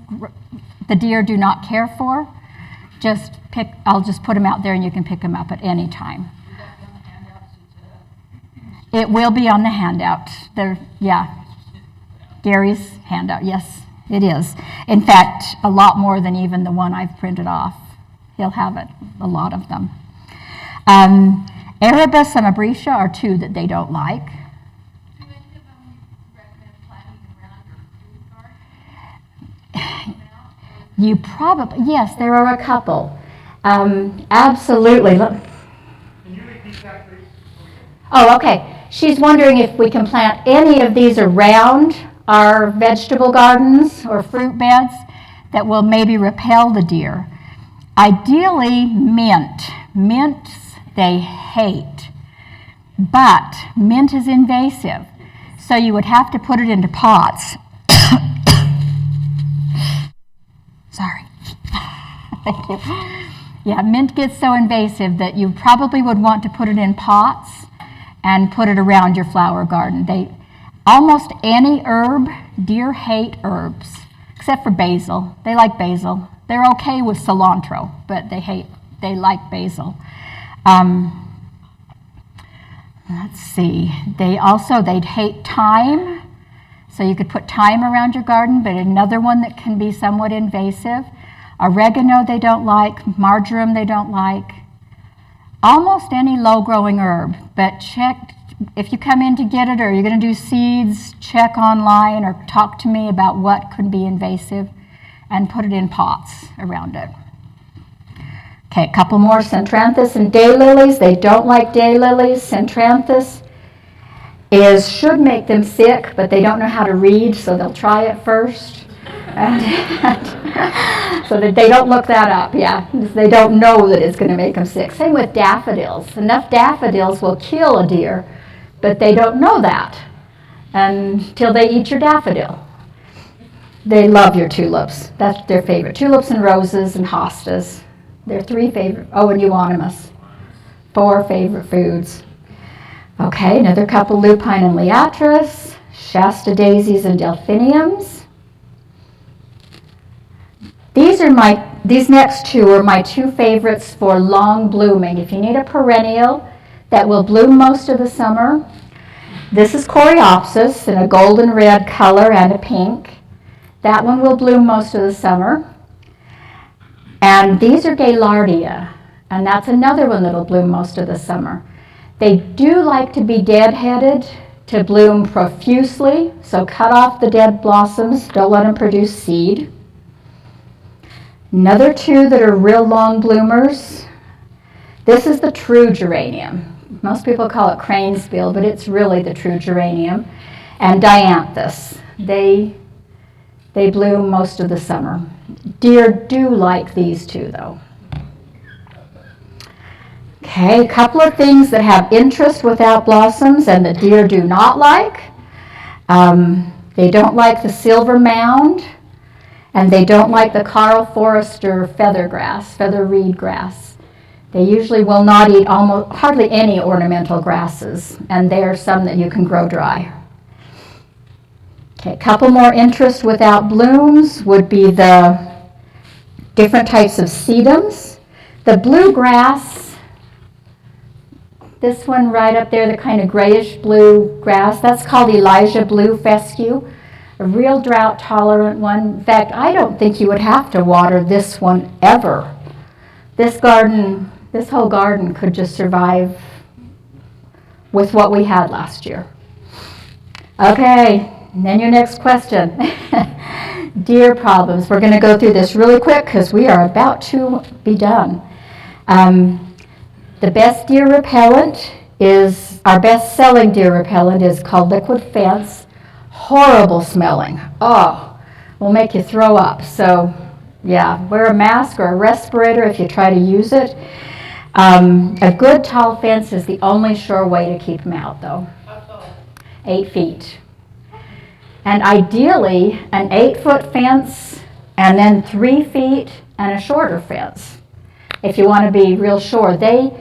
the deer do not care for, I'll just put them out there and you can pick them up at any time. It will be on the handout. Gary's handout, yes, it is. In fact, a lot more than even the one I've printed off. He'll have it, a lot of them. Erebus and Abretia are two that they don't like. Do any of them recommend planting around your food garden? You probably, yes, there are a couple. Absolutely. Can you repeat that, please? Oh, okay. She's wondering if we can plant any of these around our vegetable gardens or fruit beds that will maybe repel the deer. Ideally, mint. Mints they hate, but mint is invasive, so you would have to put it into pots. Sorry. Thank you. Yeah, mint gets so invasive that you probably would want to put it in pots and put it around your flower garden. Almost any herb, deer hate herbs, except for basil. They like basil. They're okay with cilantro, but they like basil. Let's see. They'd hate thyme, so you could put thyme around your garden, but another one that can be somewhat invasive. Oregano they don't like, marjoram they don't like. Almost any low-growing herb, but check, if you come in to get it or you're going to do seeds, check online or talk to me about what could be invasive and put it in pots around it. Okay, a couple more, Centranthus and daylilies. They don't like daylilies. Centranthus should make them sick, but they don't know how to read, so they'll try it first. So that they don't look that up, yeah. They don't know that it's going to make them sick. Same with daffodils. Enough daffodils will kill a deer, but they don't know that until they eat your daffodil. They love your tulips. That's their favorite. Tulips and roses and hostas. Their three favorite, and euonymus. 4 favorite foods. Okay, another couple, lupine and liatris, Shasta daisies and delphiniums. these next two are my two favorites for long blooming. If you need a perennial that will bloom most of the summer, this is Coreopsis in a golden red color and a pink. That one will bloom most of the summer. And these are Gaillardia, and that's another one that'll bloom most of the summer. They do like to be deadheaded to bloom profusely, so cut off the dead blossoms, don't let them produce seed. Another two that are real long bloomers. This is the true geranium. Most people call it cranesbill, but it's really the true geranium. And dianthus. They bloom most of the summer. Deer do like these two, though. Okay, a couple of things that have interest without blossoms and the deer do not like. They don't like the silver mound, and they don't like the Carl Forrester feather reed grass. They usually will not eat hardly any ornamental grasses, and there are some that you can grow dry. Okay, a couple more interest without blooms would be the different types of sedums. The bluegrass, this one right up there, the kind of grayish blue grass, that's called Elijah Blue Fescue, a real drought tolerant one. In fact, I don't think you would have to water this one ever. This whole garden could just survive with what we had last year. Okay, and then your next question. Deer problems. We're going to go through this really quick because we are about to be done. The best deer repellent is, our best selling deer repellent is called Liquid Fence. Horrible smelling. Oh, will make you throw up. So yeah, wear a mask or a respirator if you try to use it. A good tall fence is the only sure way to keep them out, though. 8 feet. And ideally, an 8-foot fence and then 3 feet and a shorter fence. If you want to be real sure, they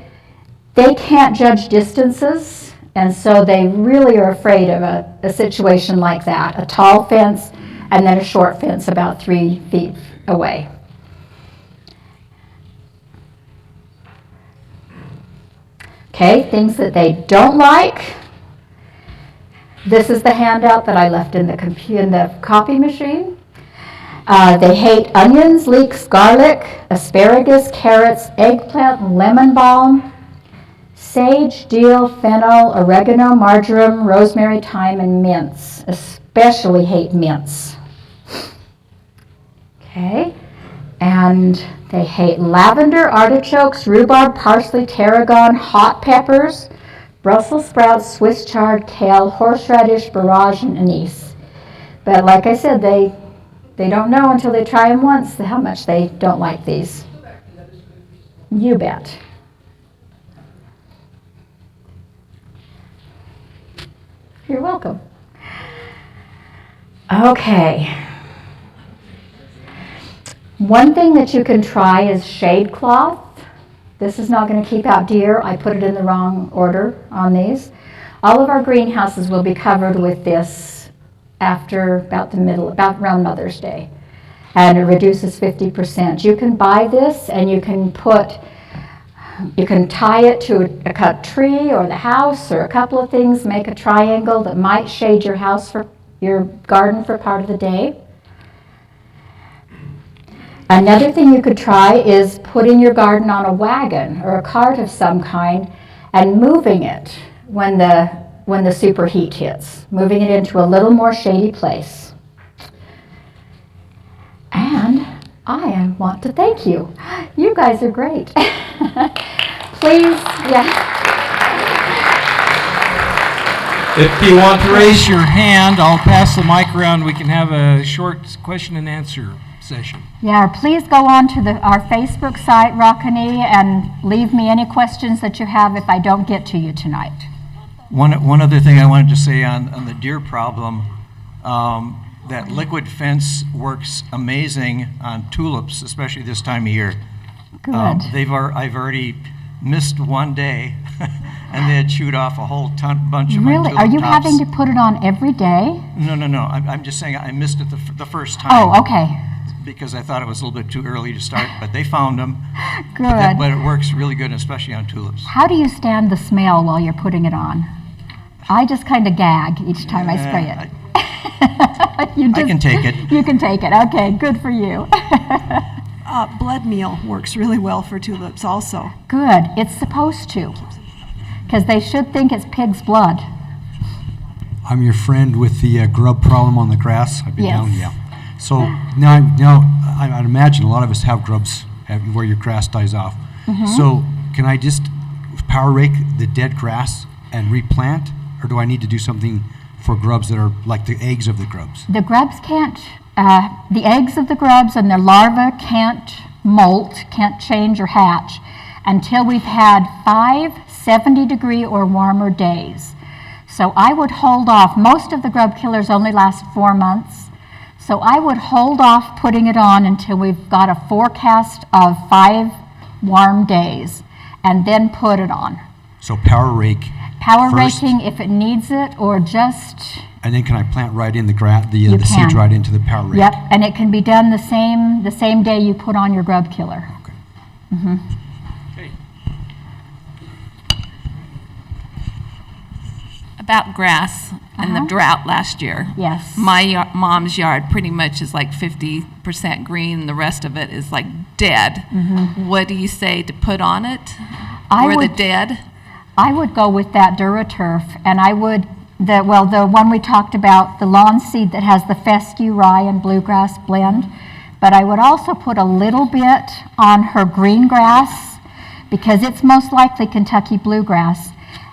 can't judge distances, and so they really are afraid of a situation like that. A tall fence and then a short fence about 3 feet away. Okay, things that they don't like. This is the handout that I left in the copy machine. They hate onions, leeks, garlic, asparagus, carrots, eggplant, lemon balm, sage, dill, fennel, oregano, marjoram, rosemary, thyme, and mints. Especially hate mints. Okay, and they hate lavender, artichokes, rhubarb, parsley, tarragon, hot peppers, Brussels sprouts, Swiss chard, kale, horseradish, borage, and anise. But like I said, they don't know until they try them once how much they don't like these. You bet. You're welcome. Okay. One thing that you can try is shade cloth. This is not going to keep out deer. I put it in the wrong order on these. All of our greenhouses will be covered with this after about around Mother's Day. And it reduces 50%. You can buy this and you can tie it to a cut tree or the house or a couple of things, make a triangle that might shade your house for your garden for part of the day. Another thing you could try is putting your garden on a wagon or a cart of some kind and moving it when the superheat hits, moving it into a little more shady place. And I want to thank you. You guys are great. Please, yeah. If you want to raise your hand, I'll pass the mic around. We can have a short question and answer session. Yeah, please go on to our Facebook site, Rockany, and leave me any questions that you have if I don't get to you tonight. One other thing I wanted to say on the deer problem, that liquid fence works amazing on tulips, especially this time of year. Good. I've already missed one day, and they had chewed off a whole bunch of my tulip Really? Are you tops. having to put it on every day? No. I'm just saying I missed it the first time. Oh, okay. because I thought it was a little bit too early to start, but they found them. Good. But it works really good, especially on tulips. How do you stand the smell while you're putting it on? I just kind of gag each time I spray it. I can take it. You can take it. Okay, good for you. Blood meal works really well for tulips also. Good. It's supposed to, because they should think it's pig's blood. I'm your friend with the grub problem on the grass. I've been Yes. down, yeah. So I'd imagine a lot of us have grubs where your grass dies off. So can I just power rake the dead grass and replant, or do I need to do something for grubs that are like the eggs of the grubs? The grubs can't, the eggs of the grubs and their larvae can't molt, can't change or hatch until we've had 5 70-degree or warmer days. So I would hold off. Most of the grub killers only last 4 months. So I would hold off putting it on until we've got a forecast of 5 warm days and then put it on. So power rake Power first, raking if it needs it, or just, and then can I plant right in the You the seeds can. right into the power rake? yep, and it can be done the same day you put on your grub killer. Okay. Okay. About grass and the drought last year. Yes. My mom's yard pretty much is like 50% green, and the rest of it is like dead. What do you say to put on it? I Where the would- dead? I would go with that DuraTurf, and I would, the one we talked about, the lawn seed that has the fescue, rye, and bluegrass blend. But I would also put a little bit on her green grass, because it's most likely Kentucky bluegrass.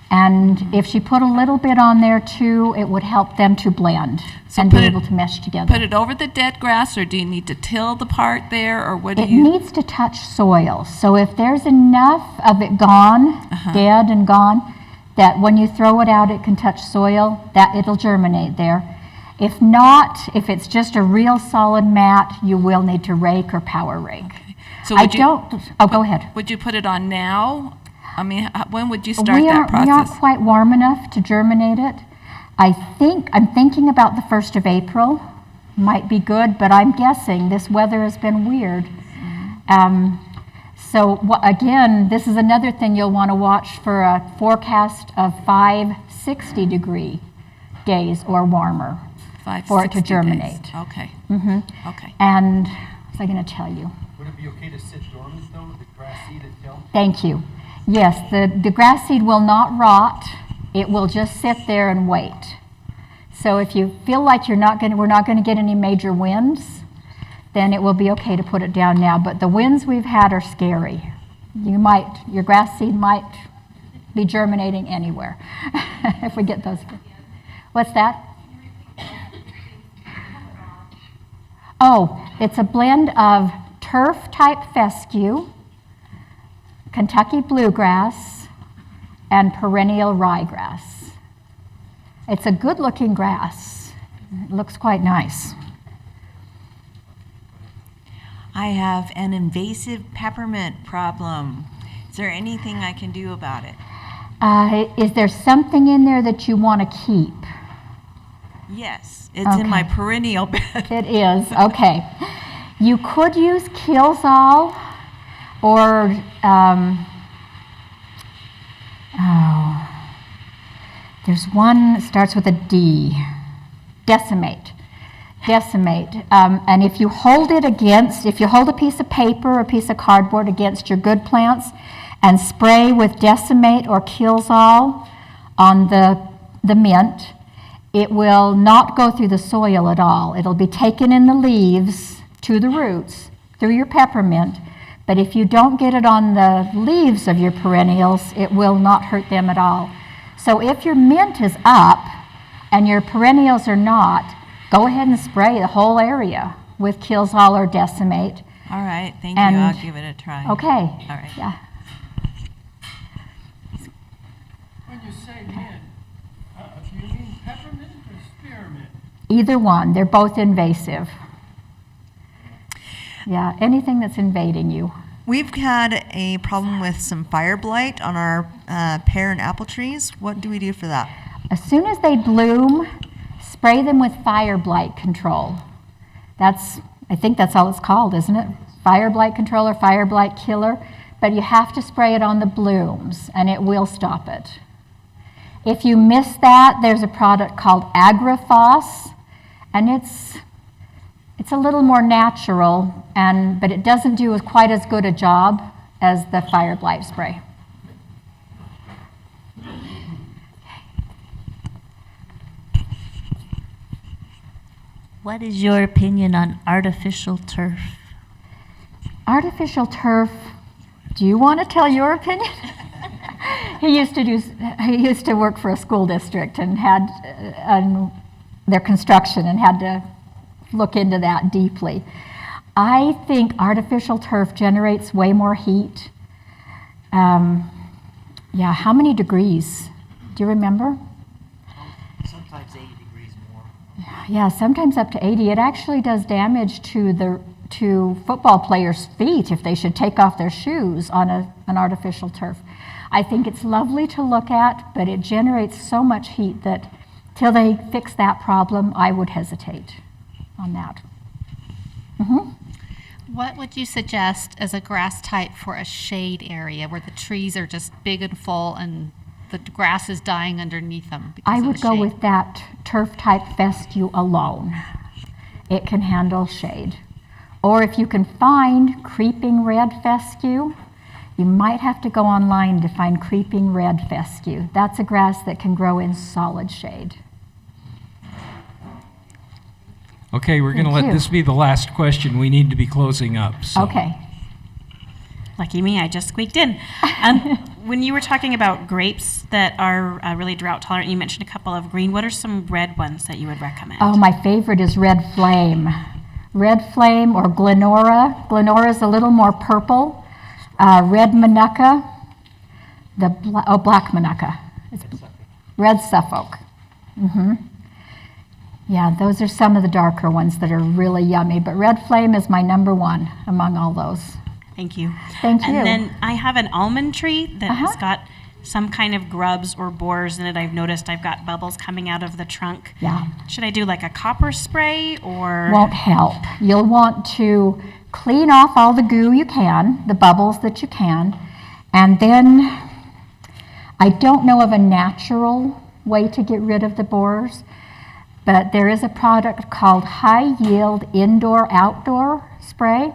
And if she put a little bit on there too, it would help them to blend So and put be it- able to mesh together. Put it over the dead grass, or do you need to till the part there, or what do It you? needs to touch soil. So if there's enough of it gone, dead and gone, that when you throw it out, it can touch soil, that it'll germinate there. If not, if it's just a real solid mat, you will need to rake or power rake. So I would you? don't, oh, go ahead. Would you put it on now? I mean, when would you start We that aren't process? quite warm enough to germinate it. I'm thinking about the 1st of April, might be good, but I'm guessing this weather has been weird. Again, this is another thing you'll want to watch for a forecast of 5 60-degree days or warmer 5, for it to 60 days. germinate. Okay. Okay. And what was I going to tell you? Would it be okay to sit dormant though, the grass seed until? Thank you. Yes, the grass seed will not rot. It will just sit there and wait. So if you feel like we're not going to get any major winds, then it will be okay to put it down now. But the winds we've had are scary. Your grass seed might be germinating anywhere if we get those. What's that? Oh, it's a blend of turf-type fescue, Kentucky bluegrass, and perennial ryegrass. It's a good-looking grass. It looks quite nice. I have an invasive peppermint problem. Is there anything I can do about it? Is there something in there that you want to keep? Yes, it's in my Okay. perennial bed. It is, okay. You could use Kilzall or, there's one that starts with a D, Decimate. And if you hold a piece of paper or a piece of cardboard against your good plants and spray with Decimate or Kilzall on the mint, it will not go through the soil at all. It'll be taken in the leaves to the roots through your peppermint, but if you don't get it on the leaves of your perennials, it will not hurt them at all. So if your mint is up and your perennials are not, go ahead and spray the whole area with Kilzall or Decimate. All right, thank you. And- I'll give it a try. Okay. All right. Yeah. When you say mint, do you mean peppermint or spearmint? Either one. They're both invasive. Yeah, anything that's invading you. We've had a problem with some fire blight on our pear and apple trees. What do we do for that? As soon as they bloom, spray them with fire blight control. That's I think that's all it's called, isn't it? Fire blight controller, fire blight killer. But you have to spray it on the blooms, and it will stop it. If you miss that, there's a product called Agrifos, and it's a little more natural, but it doesn't do quite as good a job as the fire blight spray. What is your opinion on artificial turf? Artificial turf, do you want to tell your opinion? He used to work for a school district and had their construction and had to look into that deeply. I think artificial turf generates way more heat. Yeah, how many degrees? Do you remember? Sometimes 80 degrees more. Yeah, sometimes up to 80. It actually does damage to football players' feet if they should take off their shoes on an artificial turf. I think it's lovely to look at, but it generates so much heat that till they fix that problem, I would hesitate on that. What would you suggest as a grass type for a shade area where the trees are just big and full and the grass is dying underneath them? I would go with that turf type fescue alone. It can handle shade. Or if you can find creeping red fescue, you might have to go online to find creeping red fescue. That's a grass that can grow in solid shade. Okay, we're going to let this be the last question. We need to be closing up. So. Okay. Lucky me, I just squeaked in. When you were talking about grapes that are really drought tolerant, you mentioned a couple of green. What are some red ones that you would recommend? Oh, my favorite is Red Flame. Red Flame or Glenora. Glenora is a little more purple. Red Manuka. Black Manuka. Red Suffolk. Yeah, those are some of the darker ones that are really yummy, but Red Flame is my number one among all those. Thank you. Thank you. And then I have an almond tree that has got some kind of grubs or borers in it. I've noticed I've got bubbles coming out of the trunk. Yeah. Should I do like a copper spray or? Won't help. You'll want to clean off all the goo you can, the bubbles that you can, and then I don't know of a natural way to get rid of the borers, but there is a product called High Yield Indoor-Outdoor Spray,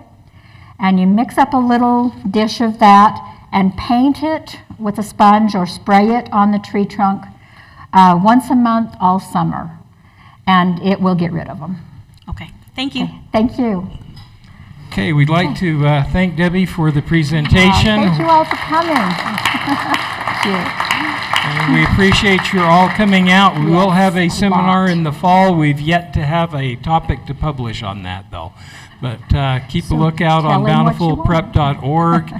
and you mix up a little dish of that and paint it with a sponge or spray it on the tree trunk once a month all summer, and it will get rid of them. Okay, thank you. Okay. Thank you. Okay, we'd like to thank Debbie for the presentation. Thank you all for coming. Thank you. And we appreciate you all coming out. We will have a seminar in the fall. We've yet to have a topic to publish on that, though. But keep a lookout on bountifulprep.org.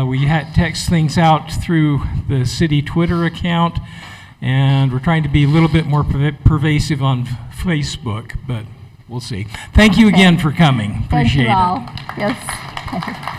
We text things out through the city Twitter account, and we're trying to be a little bit more pervasive on Facebook, but we'll see. Thank you again for coming. Appreciate it. Thank you all. Yes.